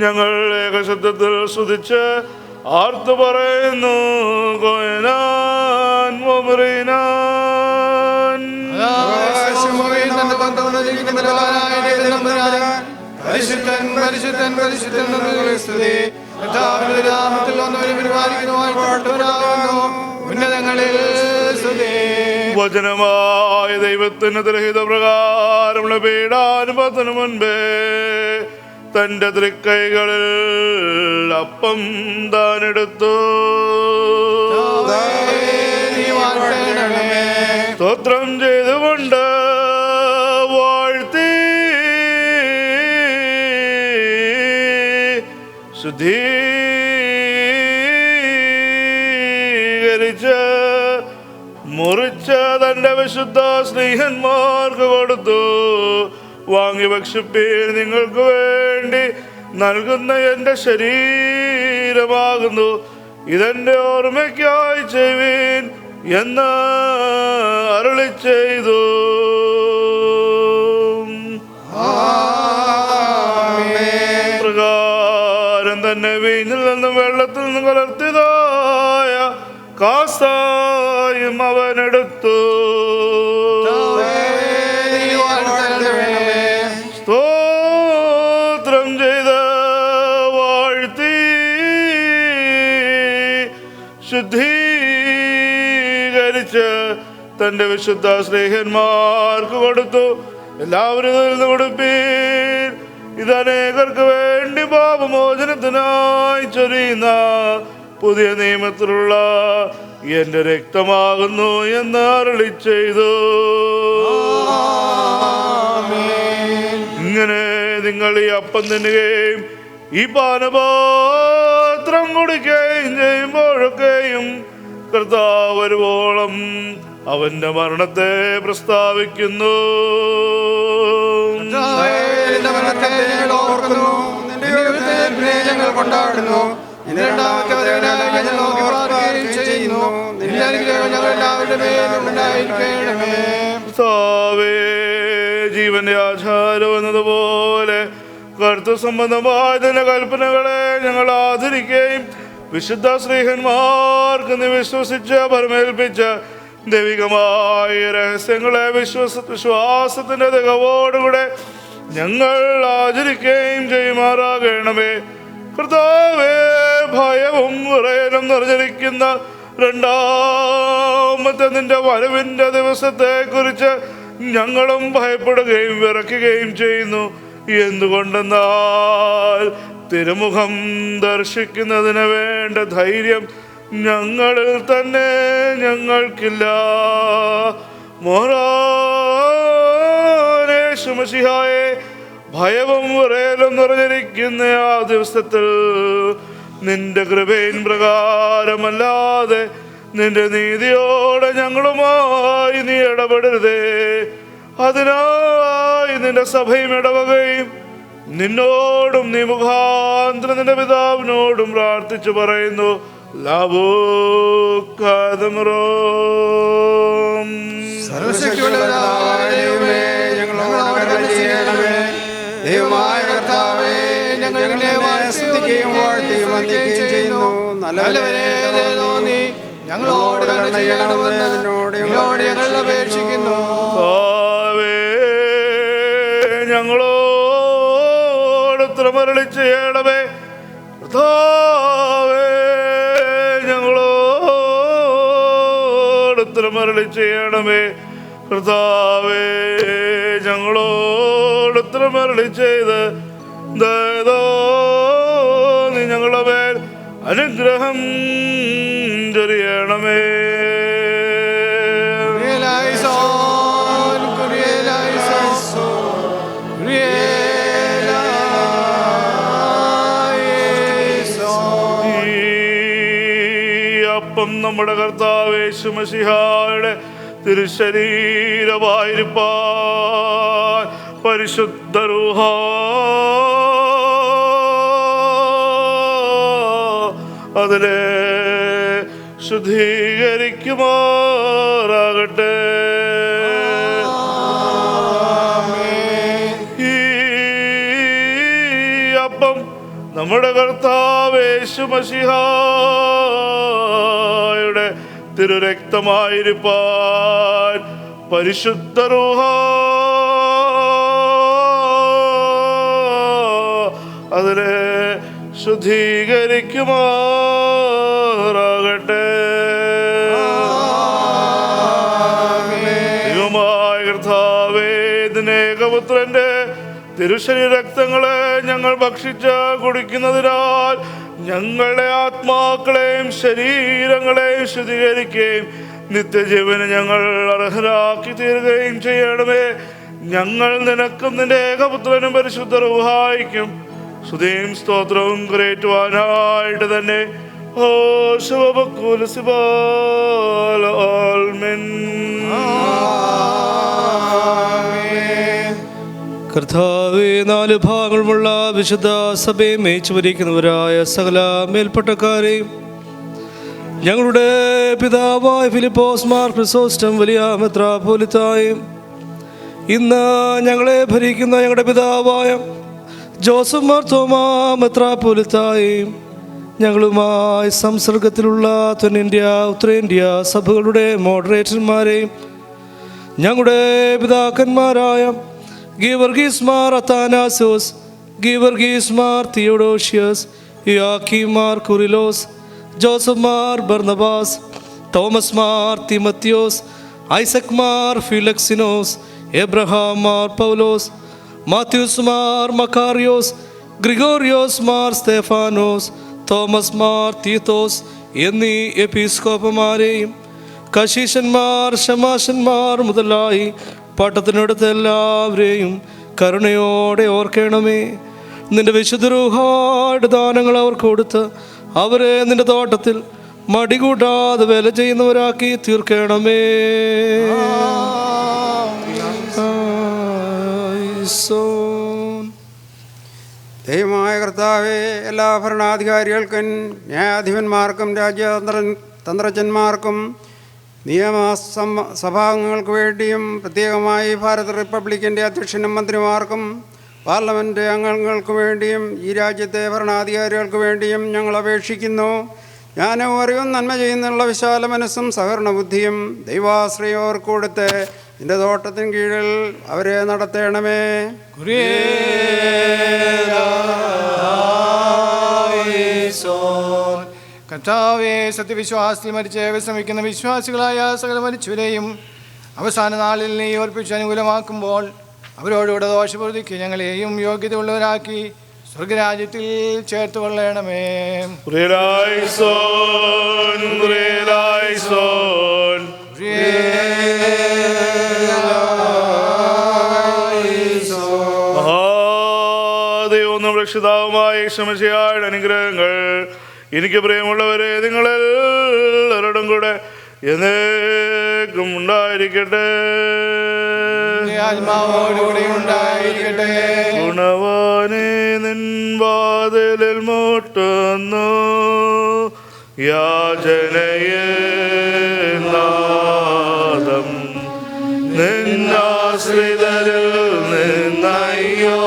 ഞങ്ങൾ ഏകശബ്ദത്തിൽ സ്തുതിച്ച് ആർത്തു പറയുന്നു ഗോയനാൻ മൊമറിനാൻ. പരിശുദ്ധൻ പരിശുദ്ധൻ പരിശുദ്ധൻ ഉന്നതങ്ങളിൽ വചനമായ ദൈവത്തിന് ദൃഹിത പ്രകാരമുള്ള പീഡാനുഭവത്തിനു മുൻപേ തന്റെ തൃക്കൈകളിൽ അപ്പം താനെടുത്തു സ്തോത്രം ചെയ്തുകൊണ്ട് വാഴ്ത്തി ശുദ്ധീകരിച്ച് മുറിച്ച് തന്റെ വിശുദ്ധ സ്നേഹന്മാർക്ക് കൊടുത്തു. വാങ്ങി ഭക്ഷിപ്പീൻ, നിങ്ങൾക്ക് വേണ്ടി നൽകുന്ന എൻ്റെ ശരീരമാകുന്നു, ഇതെന്റെ ഓർമ്മയ്ക്കായി ചെയ്യുവീൻ എന്ന് അരുളി ചെയ്തു. പ്രകാരം തന്നെ വീഞ്ഞിൽ നിന്നും വെള്ളത്തിൽ നിന്നും കലർത്തിയതായ കാസായും അവനെടുത്തു. സ്തോത്രം ചെയ്ത് വാഴ്ത്തി ശുദ്ധീകരിച്ച് തന്റെ വിശുദ്ധ സ്നേഹന്മാർക്ക് കൊടുത്തു. എല്ലാവരും ഇതിൽ നിന്ന് കൊടുപ്പീൻ, ഇത് അനേകർക്ക് വേണ്ടി പാപമോചനത്തിനായി ചൊരിയുന്ന പുതിയ നിയമത്തിലുള്ള എന്റെ രക്തമാകുന്നു എന്ന് അരുളി ചെയ്തു. ഇങ്ങനെ നിങ്ങൾ ഈ അപ്പം തിന്നുകയും ഈ പാനപാത്രം കുടിക്കുകയും ചെയ്യുമ്പോഴൊക്കെയും കർത്താവ് വരുവോളം അവന്റെ മരണത്തെ പ്രസ്താവിക്കുന്നു. കൊണ്ടാടുന്നു. ജീവന്റെ ആചാരം എന്നതുപോലെ കർത്തൃ സംബന്ധമായ നിന്റെ കൽപ്പനകളെ ഞങ്ങൾ ആദരിക്കുകയും വിശുദ്ധ ശ്രീഹന്മാർക്ക് നീ വിശ്വസിച്ച് പരമേൽപ്പിച്ച ദൈവികമായ രഹസ്യങ്ങളെ വിശ്വാസത്തിന്റെ തികവോടുകൂടെ ഞങ്ങൾ ആചരിക്കുകയും ചെയ്യുമാറാകണമേ. കർത്താവേ, ഭയവും വിറയലും നിറഞ്ഞിരിക്കുന്ന രണ്ടാമത്തെ നിന്റെ വരവിന്റെ ദിവസത്തെ കുറിച്ച് ഞങ്ങളും ഭയപ്പെടുകയും വിറയ്ക്കുകയും ചെയ്യുന്നു. എന്തുകൊണ്ടെന്നാൽ തിരുമുഖം ദർശിക്കുന്നതിന് വേണ്ട ധൈര്യം ഞങ്ങളിൽ തന്നെ ഞങ്ങൾക്കില്ല. മോറാനേശുമശിഹായെ, ഭയവും വിറയലും നിറഞ്ഞിരിക്കുന്ന ആ ദിവസത്തിൽ നിന്റെ കൃപയിൻ പ്രകാരമല്ലാതെ നിന്റെ നീതിയോടെ ഞങ്ങളുമായി നീ ഇടപെടരുതേ. അതിനായി നിന്റെ സഭയും ഇടവകയും നിന്നോടും നീ മുഖാന്തരം നിന്റെ പിതാവിനോടും പ്രാർത്ഥിച്ചു പറയുന്നു. ദൈവമായ കർത്താവേ, ഞങ്ങളെ സ്തുതിക്കുകയും വാഴ്ത്തുകയും വന്ദിക്കുകയും ചെയ്യുന്നു. നല്ലവരെ ഞങ്ങളോട് കരുണ ചെയ്യണമെന്ന് നിന്നോട് ഞങ്ങൾ അപേക്ഷിക്കുന്നു. ഞങ്ങളോട് ഉത്തരമരുളി ചെയ്യണമേ. കർത്താവേ, ഞങ്ങളോട് ഉത്തരമരുളി ചെയ്യണമേ. കർത്താവേ, ഞങ്ങളോട് ഉത്തരമരുളി ചെയ്ത് നീ ഞങ്ങളുടെ മേൽ അനുഗ്രഹം ചൊരിയണമേ. അപ്പം നമ്മുടെ കർത്താവ് യേശു മശിഹായുടെ തിരുശരീരമായിരിക്കാൻ പരിശുദ്ധ റൂഹ അതിലെ ശുദ്ധീകരിക്കുമാറാകട്ടെ. ഈ അപ്പം നമ്മുടെ കർത്താവ് യേശു മശിഹായുടെ തിരുരക്തമായിരിക്കാൻ പരിശുദ്ധ റൂഹ അതിനെ ശുദ്ധീകരിക്കുമാറാകട്ടെ. ദൈവമായ കർത്താവേ, ഏകപുത്രന്റെ തിരുശരീര രക്തങ്ങളെ ഞങ്ങൾ ഭക്ഷിച്ച് കുടിക്കുന്നതിനാൽ ഞങ്ങളുടെ ആത്മാക്കളെയും ശരീരങ്ങളെയും ശുദ്ധീകരിക്കുകയും നിത്യജീവന് ഞങ്ങൾ അർഹരാക്കി തീരുകയും ചെയ്യണമേ. ഞങ്ങൾ നിനക്കും നിന്റെ ഏകപുത്രനും പരിശുദ്ധ റൂഹായിക്കും സ്തുതിയും സ്തോത്രവും കരേറ്റുവാനായിട്ട് തന്നെ കർത്താവേ, 4 ഭാഗങ്ങളുമുള്ള വിശുദ്ധ സഭയെ മേച്ചു ഭരിക്കുന്നവരായ സകല മേൽപ്പട്ടക്കാരെയും ഞങ്ങളുടെ പിതാവായ ഫിലിപ്പോസ് മാർ ക്രിസോസ്റ്റം വലിയ മെത്രാപ്പോലിത്തായും ഇന്ന് ഞങ്ങളെ ഭരിക്കുന്ന ഞങ്ങളുടെ പിതാവായ ജോസഫ് മാർ തോമാ മെത്രാപ്പോലിത്തായും ഞങ്ങളുമായി സംസർഗത്തിലുള്ള തെന്നിന്ത്യ ഉത്തരേന്ത്യ സഭകളുടെ മോഡറേറ്റർമാരെയും ഞങ്ങളുടെ പിതാക്കന്മാരായ ഗീവർഗീസ് മാർ അത്താനാസോസ്, ഗീവർഗീസ് മാർ തിയോഡോഷ്യസ്, യാക്കീം മാർ കുറിലോസ്, ജോസഫ് മാർ ബർണബാസ്, തോമസ് മാർ തിമത്യോസ്, ഐസക് മാർ ഫിലക്സിനോസ്, എബ്രഹാം മാർ പൗലോസ്, മാത്യൂസ് മാർ മക്കാറിയോസ്, ഗ്രിഗോറിയോസ് മാർ സ്തേഫാനോസ്, തോമസ് മാർ തീത്തോസ് എന്നീ എപ്പിസ്കോപ്പമാരെയും കശീശന്മാർ ശമാശന്മാർ മുതലായി പട്ടത്തിനടുത്ത എല്ലാവരെയും കരുണയോടെ ഓർക്കണമേ. നിന്റെ വിശുദ്ധ റൂഹായുടെ ദാനങ്ങൾ അവർക്ക് കൊടുത്ത് അവരെ നിന്റെ തോട്ടത്തിൽ മടികൂടാതെ വേല ചെയ്യുന്നവരാക്കി തീർക്കണമേ. ദൈവമായ കർത്താവേ, എല്ലാ ഭരണാധികാരികൾക്കും ന്യായാധിപന്മാർക്കും തന്ത്രജ്ഞന്മാർക്കും സഭാംഗങ്ങൾക്ക് വേണ്ടിയും പ്രത്യേകമായി ഭാരത റിപ്പബ്ലിക്കിൻ്റെ അധ്യക്ഷനും മന്ത്രിമാർക്കും പാർലമെൻറ്റ് അംഗങ്ങൾക്ക് വേണ്ടിയും ഈ രാജ്യത്തെ ഭരണാധികാരികൾക്ക് വേണ്ടിയും ഞങ്ങൾ അപേക്ഷിക്കുന്നു. ജ്ഞാനവും അറിവും നന്മ ചെയ്യുന്നുള്ള വിശാല മനസ്സും സഹകരണ ബുദ്ധിയും ദൈവാശ്രയം അവർക്ക് കൊടുത്ത് നിന്റെ തോട്ടത്തിന് കീഴിൽ അവരെ നടത്തണമേ. കർത്താവേ, സത്യവിശ്വാസത്തിൽ മരിച്ച് വിശ്രമിക്കുന്ന വിശ്വാസികളായ സകല മരിച്ചവരെയും അവസാന നാളിൽ നീ ഓർപ്പിച്ച് അനുകൂലമാക്കുമ്പോൾ അവരോടുകൂടെ ദോഷപ്രവൃത്തിക്ക് ഞങ്ങളെയും യോഗ്യതയുള്ളവരാക്കി സ്വർഗരാജ്യത്തിൽ ചേർത്ത് കൊള്ളണമേ. മഹാദൈവവും രക്ഷിതാവുമായ ക്ഷമശിയായുടെ അനുഗ്രഹങ്ങൾ എനിക്ക് പ്രിയമുള്ളവരെ നിങ്ങളെല്ലാവരോടും കൂടെ എന്നേക്കും ഉണ്ടായിരിക്കട്ടെ. ആത്മാവോടുകൂടി ഉണ്ടായിരിക്കട്ടെ. ഗുണവാനേ നിൻ വാതിലിൽ മുട്ടുന്നു യാചനയെ നാദം നിന്നാശ്രിതരിൽ നിന്നയ്യോ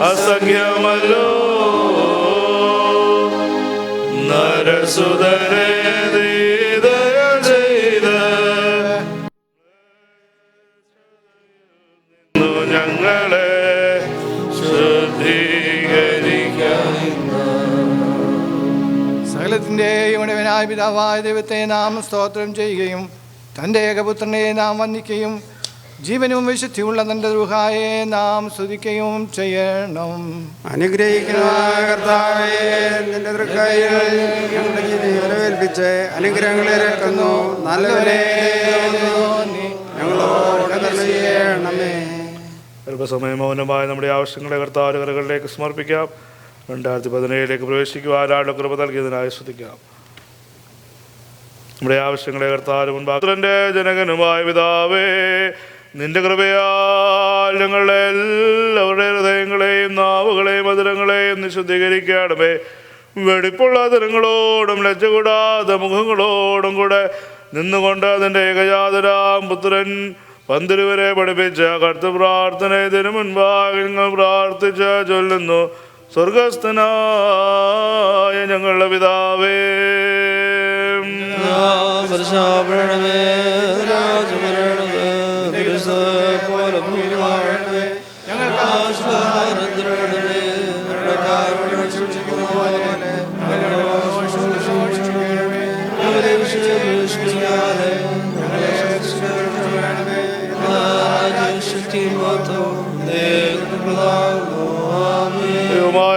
അസംഖ്യമല്ലോ നരസുതരെ ദയ ചെയ്ത് ഞങ്ങളെ സകലത്തിൻ്റെയും ഉടയവനായ പിതാവായ ദൈവത്തെ നാം സ്തോത്രം ചെയ്യുകയും തൻ്റെ ഏകപുത്രനെ നാം വന്ദിക്കുകയും ജീവനും വിശുദ്ധിയുള്ള തൻ്റെ റുഹായെ നാം സ്തുതിക്കുകയും ചെയ്യണം. അനുഗ്രഹിക്കണമായ കർത്താവേ, നിന്റെ തൃക്കൈകൾ ഞങ്ങളുടെ ജീവിതം വരവേൽപ്പിച്ച് അനുഗ്രഹങ്ങളെ ഇറക്കുന്നു. നല്ലവരെ ഞങ്ങളോട് കരുണ ചെയ്യണമേ. അല്പസമയം മൗനമായ നമ്മുടെ ആവശ്യങ്ങളെ കർത്താവുകളിലേക്ക് സമർപ്പിക്കാം. 2017 പ്രവേശിക്കുവാൻ ആരുടെ കൃപ നൽകിയതിനായി സ്തുതിക്കാം. നമ്മുടെ ആവശ്യങ്ങളെ കർത്താവിന് മുൻപാത്രൻ്റെ ജനകനുമായ പിതാവേ, നിന്റെ കൃപയാൽ ഞങ്ങളുടെ എല്ലാവരുടെ ഹൃദയങ്ങളെയും നാവുകളെയും മധുരങ്ങളെയും നീ ശുദ്ധീകരിക്കണമേ. വെടിപ്പുള്ള തരങ്ങളോടും ലജ്ജ കൂടാതെ മുഖങ്ങളോടും കൂടെ നിന്നുകൊണ്ട് നിന്റെ ഏകജാതരാം പുത്രൻ പന്തിരുവരെ പഠിപ്പിച്ച കർത്തൃ പ്രാർത്ഥന ഇതിനു മുൻപാകെ നിങ്ങൾ പ്രാർത്ഥിച്ച ചൊല്ലുന്നു. സ്വർഗസ്ഥനായ ഞങ്ങളുടെ പിതാവേ,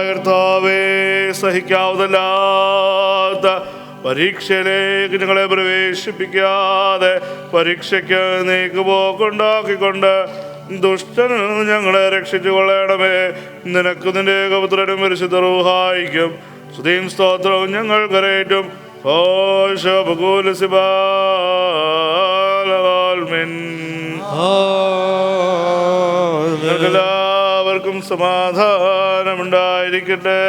കർത്താവേ, സഹിക്കാവുന്നല്ലാത്ത പരീക്ഷയിലേക്ക് ഞങ്ങളെ പ്രവേശിപ്പിക്കാതെ പരീക്ഷയ്ക്ക് നീക്കുപോക്കുണ്ടാക്കിക്കൊണ്ട് ദുഷ്ടന് ഞങ്ങളെ രക്ഷിച്ചു കൊള്ളണമേ. നിനക്ക് നിന്റെ ഏകപുത്രനും പരിശുദ്ധ റൂഹായിക്കും സ്തുതിയും സ്തോത്രവും ഞങ്ങൾ കരേറ്റും. എല്ലാവർക്കും സമാധാനമുണ്ടായിരിക്കട്ടെ.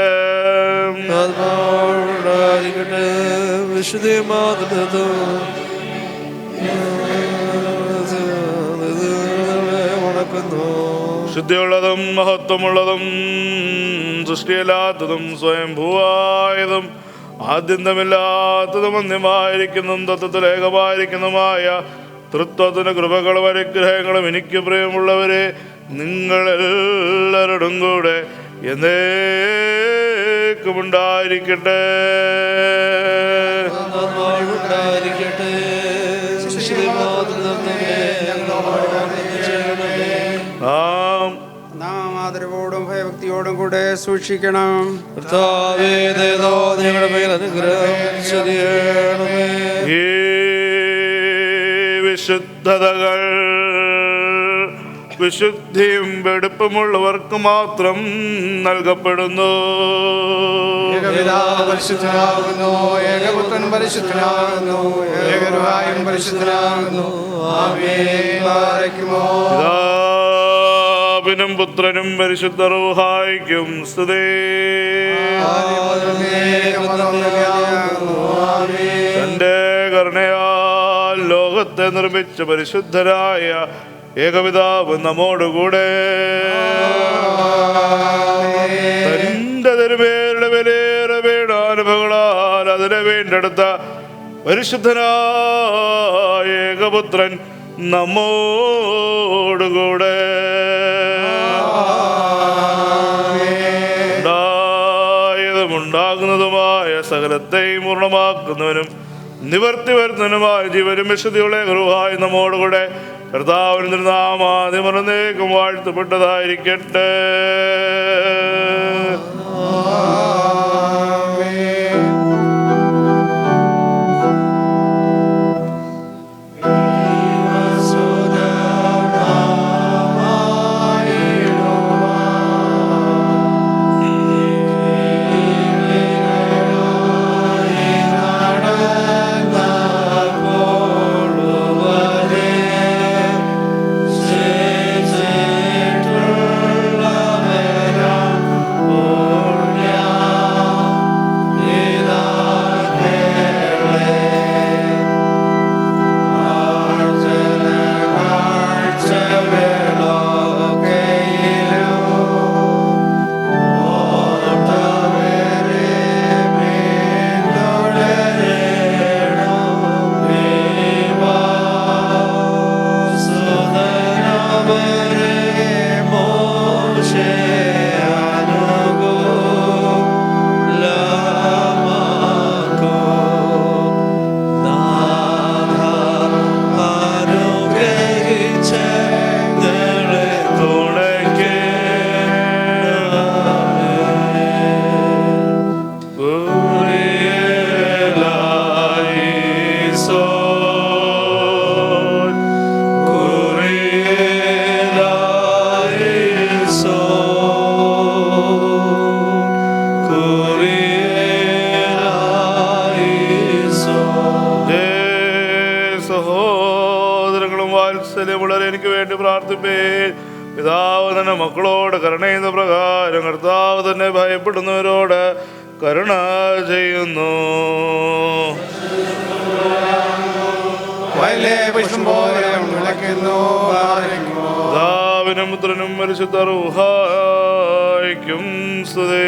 ശുദ്ധിയുള്ളതും മഹത്വമുള്ളതും സൃഷ്ടിയല്ലാത്തതും സ്വയംഭൂവായതും ആദ്യന്തമില്ലാത്തതും അന്യമായിരിക്കുന്നതും തത്വത്തിലേകമായിരിക്കുന്നതുമായ തൃത്വത്തിന് കൃപകളും അനുഗ്രഹങ്ങളും എനിക്ക് പ്രിയമുള്ളവരെ നിങ്ങളെല്ലാവരോടും കൂടെ എന്നേക്കും ഉണ്ടായിരിക്കട്ടെ. നാം ആദരവോടും ഭയഭക്തിയോടും ഭക്തിയോടും കൂടെ സൂക്ഷിക്കണം. കർത്താവേ, ദയതോ ഞങ്ങളുടെ മേൽ അനുഗ്രഹം ചൊരിയണമേ. ഈ വിശുദ്ധതകൾ വിശുദ്ധിയും വെടുപ്പുമുള്ളവർക്ക് മാത്രം നൽകപ്പെടുന്നു. ഏകപിതാവ് പരിശുദ്ധനാകുന്നു, ഏകപുത്രൻ പരിശുദ്ധനാകുന്നു, ഏകരുഹായും പരിശുദ്ധനാകുന്നു. ആമേൻ. ബാരക്കുമോർ. പിതാവിനും പുത്രനും പരിശുദ്ധ റൂഹായിക്കും സ്തുതി. തന്റെ കരുണയാൽ ലോകത്തെ നിർമ്മിച്ച പരിശുദ്ധരായ ഏകപിതാവ് നമ്മോടുകൂടെ. തന്റെ തിരുമേരുടെ വിലയേറെ വീണാനുഭവങ്ങളാൽ അതിനെ വീണ്ടെടുത്ത പരിശുദ്ധനായ ഏകപുത്രൻ നമ്മോടുകൂടെ. ഉണ്ടാകുന്നതുമായ സകലത്തെയും പൂർണ്ണമാക്കുന്നവനും നിവർത്തി വരുന്നതിനുമായ ജീവനും വിശുദ്ധിയുള്ള ഗൃഹായി നമ്മോടുകൂടെ. കർത്താവിൻ നാമാതിമറന്നേക്കും വാഴ്ത്തപ്പെട്ടതായിരിക്കട്ടെ. എനിക്ക് വേണ്ടി പ്രാർത്ഥിപ്പേ. പിതാവ് തന്നെ മക്കളോട് കരുണ ചെയ്യുന്ന പ്രകാരം കർത്താവ് തന്നെ ഭയപ്പെടുന്നവരോട് കരുണ ചെയ്യുന്നു. പിതാവിനും പുത്രനും പരിശുദ്ധ റൂഹായിക്കും സ്തുതി.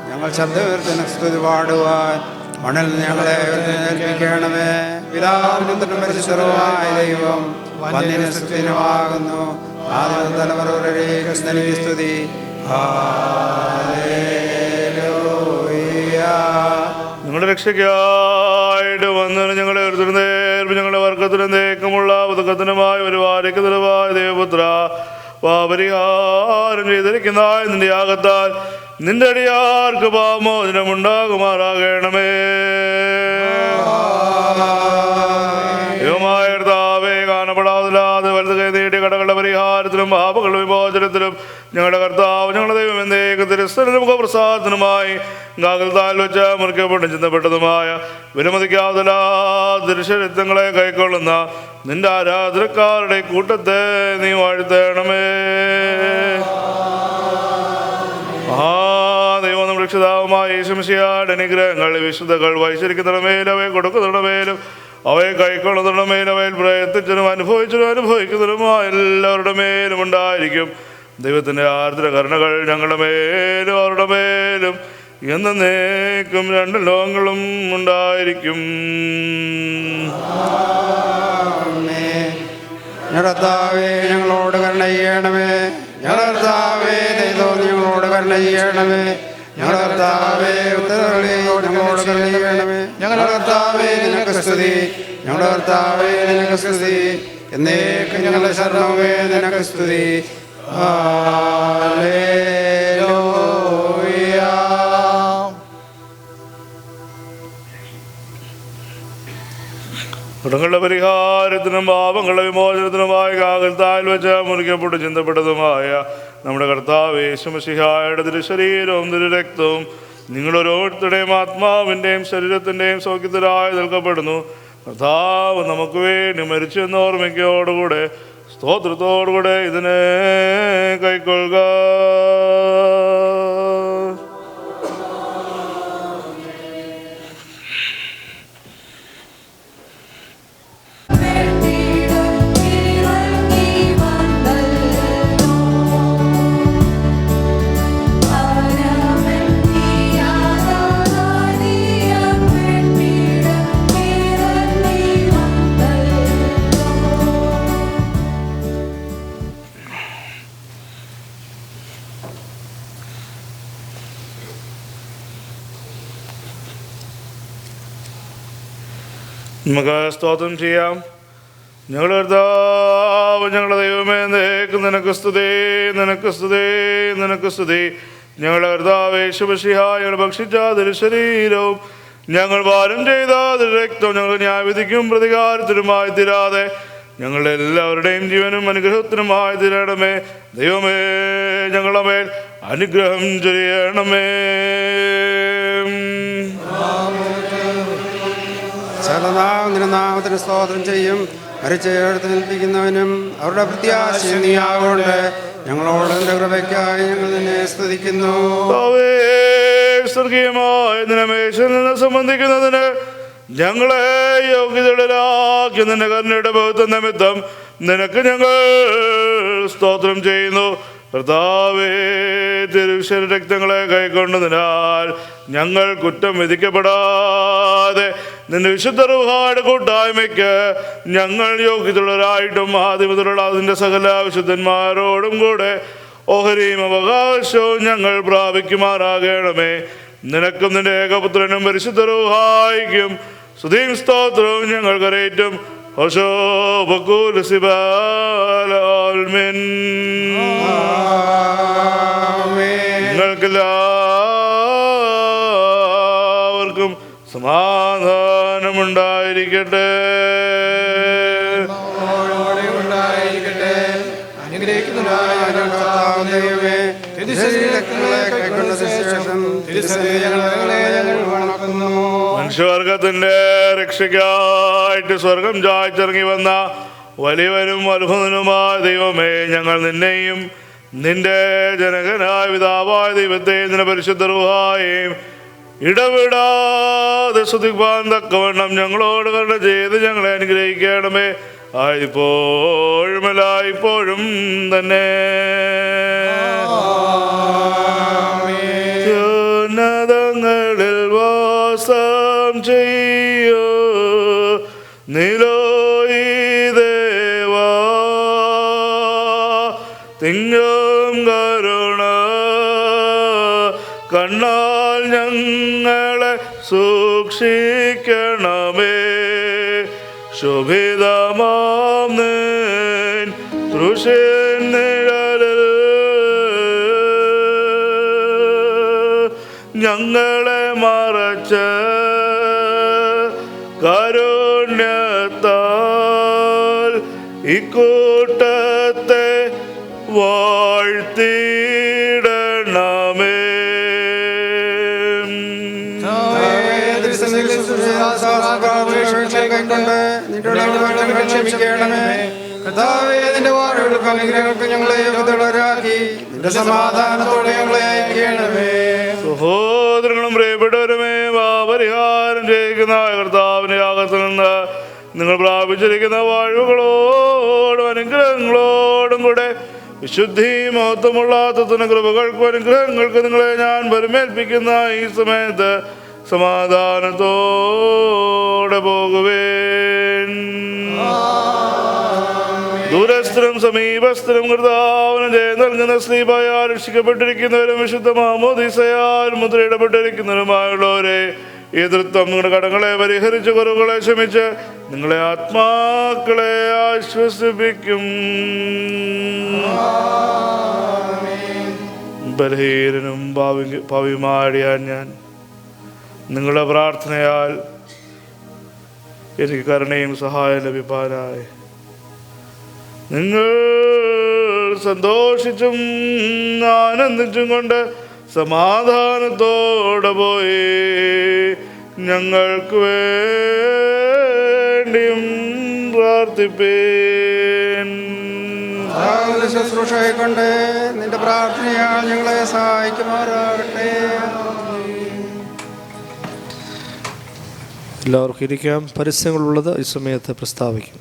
ഞങ്ങൾ ശബ്ദവീർത്തിന് സ്തുതി പാടുവാൻ മണ്ണിൽ ഞങ്ങളെ ഏൽപ്പിക്കണമേ. പിതാവിനും പരിശുദ്ധമായ ദൈവം വന്യന് സ്തുതിനുമാകുന്നു. ആദ്യം തലമുറ സ്തുതി. നിങ്ങളുടെ രക്ഷയ്ക്കായിട്ട് വന്നതിന് ഞങ്ങളെ ഒരുത്തരുന്നേർപ്പ് ഞങ്ങളുടെ വർഗത്തിനും തേക്കമുള്ള പുതുക്കത്തിനുമായ ഒരു വാരിക്കത്തിനുമായ ദേവപുത്ര പാപരിഹാരം ചെയ്തിരിക്കുന്ന നിന്റെ യാഗത്താൽ നിന്റെ അടിയാർക്ക് പാപമോചനമുണ്ടാകുമാറാകണമേ. ദൈവമായ കർത്താവേ, കാണപ്പെടാതില്ലാതെ വലുത് കൈ നീട്ടിയ കടകളുടെ പരിഹാരത്തിലും പാപങ്ങളുടെ വിമോചനത്തിലും ഞങ്ങളുടെ കർത്താവ് ഞങ്ങളുടെ ദൈവം എന്നേക്കും തിരുസ്ഥലും മുഖപ്രസാദത്തിനുമായി ഗാഗൽത്താൽ വെച്ച് മുറിക്കപ്പെട്ടും ചിന്തപ്പെട്ടതുമായ വിലമതിക്കാതില്ലാ ദൃശ്യരത്നങ്ങളെ കൈക്കൊള്ളുന്ന നിന്റെ ആരാധനക്കാരുടെ കൂട്ടത്തെ നീ വാഴ്ത്തണമേ. ദൈവം നമ്മുടെ രക്ഷിതാവുമായ യേശുമിശിഹായുടെ അനുഗ്രഹങ്ങൾ വിശുദ്ധകൾ വഹിച്ചിരിക്കുന്നതിന്റെ മേലും അവയെ കൊടുക്കുന്നതിന്റെ മേലും അവയെ കൈക്കൊള്ളുന്നതിന്റെ മേലും അവയിൽ പ്രയത്നിച്ചതും അനുഭവിക്കുന്നതുമായ എല്ലാവരുടെ മേലും ഉണ്ടായിരിക്കും. ദൈവത്തിൻ്റെ ആർദ്ര കരുണകൾ ഞങ്ങളുടെ മേലും അവരുടെ മേലും എന്നേക്കും രണ്ട് ലോകങ്ങളും ഉണ്ടായിരിക്കും. കർത്താവേ, ഞങ്ങളോട് കരുണ ചെയ്യണമേ. കർത്താവേ, ഞങ്ങളോട് കരുണ ചെയ്യണമേ. കർത്താവേ, ഉത്തരവിളി ഞങ്ങളോട് കരുണ ചെയ്യണമേ. കർത്താവേ, നിനക്ക് സ്തുതി. കർത്താവേ, നിനക്ക് സ്തുതി. എന്നേക്കും ഞങ്ങളുടെ ശരണമേ, നിനക്ക് സ്തുതി. കടങ്ങളുടെ പരിഹാരത്തിനും പാപങ്ങളുടെ വിമോചനത്തിനുമായി കാകൽത്താൽ വെച്ച് മുറിക്കപ്പെട്ട് ചിന്തപ്പെട്ടതുമായ നമ്മുടെ കർത്താവ് യേശുമിശിഹായുടെ തിരുശരീരവും തിരുരക്തവും നിങ്ങളോരോരുത്തരുടെയും ആത്മാവിൻ്റെയും ശരീരത്തിൻ്റെയും സൗഖ്യത്തിനായി നൽകപ്പെടുന്നു. കർത്താവ് നമുക്ക് വേണ്ടി മരിച്ചു എന്ന ഓർമ്മയ്ക്കോടുകൂടെ സ്തോത്രത്തോടുകൂടെ ഇതിനെ കൈക്കൊള്ളുക. നമുക്ക് സ്തോത്രം ചെയ്യാം. ഞങ്ങളുടെ കർത്താവ് ഞങ്ങളുടെ ദൈവമേ, എന്നേക്കും നിനക്ക് സ്തുതി, നിനക്ക് സ്തുതി, നിനക്ക് സ്തുതി. ഞങ്ങളുടെ കർത്താവ് യേശുമിശിഹാ, ഞങ്ങൾ ഭക്ഷിച്ച തിരുശരീരവും ഞങ്ങൾ പാനം ചെയ്ത തിരുരക്തവും ഞങ്ങൾ ന്യായവിധിക്കും പ്രതികാരത്തിനുമായി തീരാതെ ഞങ്ങളുടെ എല്ലാവരുടെയും ജീവനും അനുഗ്രഹത്തിനുമായി തീരണമേ. ദൈവമേ, ഞങ്ങളുടെ മേൽ അനുഗ്രഹം ചൊരിയണമേ. നാമത്തിന് സ്തോത്രം ചെയ്യും. മരിച്ചെടുത്ത് നിൽപ്പിക്കുന്നവനും അവരുടെ പ്രത്യാശയും നീയാകൊണ്ട് ഞങ്ങളോട് നിന്റെ കൃപയ്ക്കായി ഞങ്ങൾ നിന്നെ സ്തുതിക്കുന്നു. സ്വർഗീയമായ നിലമേശയിൽ നിന്ന് സംബന്ധിക്കുന്നതിന് ഞങ്ങളെ യോഗ്യതയിലാക്കി നിന്റെ കരുണയുടെ ബഹുത്വ നിമിത്തം നിനക്ക് ഞങ്ങൾ സ്തോത്രം ചെയ്യുന്നു. കർത്താവേ, തിരുശരീരക്തങ്ങളെ കൈക്കൊണ്ടതിനാൽ ഞങ്ങൾ കുറ്റം വിധിക്കപ്പെടാതെ നിന്റെ വിശുദ്ധ റൂഹായുടെ കൂട്ടായ്മയ്ക്ക് ഞങ്ങൾ യോഗ്യതയുള്ളവരായിട്ടും ആദ്യമുതലുള്ള അതിൻ്റെ സകല വിശുദ്ധന്മാരോടും കൂടെ ഓഹരിയും അവകാശവും ഞങ്ങൾ പ്രാപിക്കുമാറാകണമേ. നിനക്കും നിന്റെ ഏകപുത്രനും പരിശുദ്ധ റൂഹായിക്കും സ്തുതിയും സ്തോത്രവും ഞങ്ങൾ കരേറ്റും. നിങ്ങൾക്കെല്ലാവർക്കും സമാധാനമുണ്ടായിരിക്കട്ടെ. മനുഷ്യവർഗത്തിന്റെ രക്ഷയ്ക്കായിട്ട് സ്വർഗം ചായ്ച്ചിറങ്ങി വന്ന വലിയവനും അത്ഭുതനുമായ ദൈവമേ, ഞങ്ങൾ നിന്നെയും നിന്റെ ജനകനായ പിതാവായ ദൈവത്തെയും നിന്റെ പരിശുദ്ധ റൂഹായെയും ഇടവിടാതെ സ്തുതിപ്പാൻ തക്കവണ്ണം ഞങ്ങളോട് കരുണ ചെയ്ത് ഞങ്ങളെ അനുഗ്രഹിക്കണമേ. ആയിപ്പോഴും എല്ലായ്പ്പോഴും തന്നെ. ഉന്നതങ്ങളിൽ വാസം തിങ്ങും കരുണ കണ്ണാൽ ഞങ്ങളെ സൂക്ഷിക്കണമേ. ശോഭിതമാം നിൻ തൃശിൻ നിഴലിൽ ഞങ്ങളെ മറച്ച് കാരുണ്യത്താൽ ഇക്കൂട്ടത്തെ വാഴ്ത്തിയിടണമേ. സഹോദരങ്ങളും പ്രിയപ്പെട്ടവരുമേ, പാപപരിഹാരം ചെയ്യിക്കുന്ന കർത്താവിന്റെ യാഗത്തിൽ നിന്ന് നിങ്ങൾ പ്രാപിച്ചിരിക്കുന്ന വാഴ്വുകളോടും അനുഗ്രഹങ്ങളോടും കൂടെ വിശുദ്ധി മഹത്വമുള്ള തത്വ കൃപകൾക്കും അനുഗ്രഹങ്ങൾക്ക് നിങ്ങളെ ഞാൻ പരിമേൽപ്പിക്കുന്ന ഈ സമയത്ത് സമാധാനത്തോടെ പോകുവേൻ. ദൂരസ്ഥരും സമീപസ്ഥരും കർത്താവിന് ജയം നൽകുന്ന സ്ലീബായാൽ രക്ഷിക്കപ്പെട്ടിരിക്കുന്നവരും വിശുദ്ധ മാമോദീസയാൽ മുദ്രയിടപ്പെട്ടിരിക്കുന്നവരുമായുള്ളവരെ, ഈ തൃത്വം നിങ്ങളുടെ കടങ്ങളെ പരിഹരിച്ച് കുറവുകളെ ക്ഷമിച്ച് നിങ്ങളെ ആത്മാക്കളെ ആശ്വസിപ്പിക്കും. ബലഹീനനും ഭാവിയുമാടിയാൻ ഞാൻ നിങ്ങളുടെ പ്രാർത്ഥനയാൽ എനിക്ക് കരുണയും സഹായം ലഭിക്കാനായി നിങ്ങൾ സന്തോഷിച്ചും ആനന്ദിച്ചും കൊണ്ട് സമാധാനത്തോടെ പോയി ഞങ്ങൾക്ക് വേണ്ടിയും പ്രാർത്ഥിപ്പേൻ. ശുശ്രൂഷയെ കൊണ്ട് നിന്റെ പ്രാർത്ഥനയാൽ ഞങ്ങളെ സഹായിക്കുമാറാകട്ടെ. എല്ലാവർക്കും ഇരിക്കാം. പരസ്യങ്ങളുള്ളത് ഈ സമയത്ത് പ്രസ്താവിക്കും.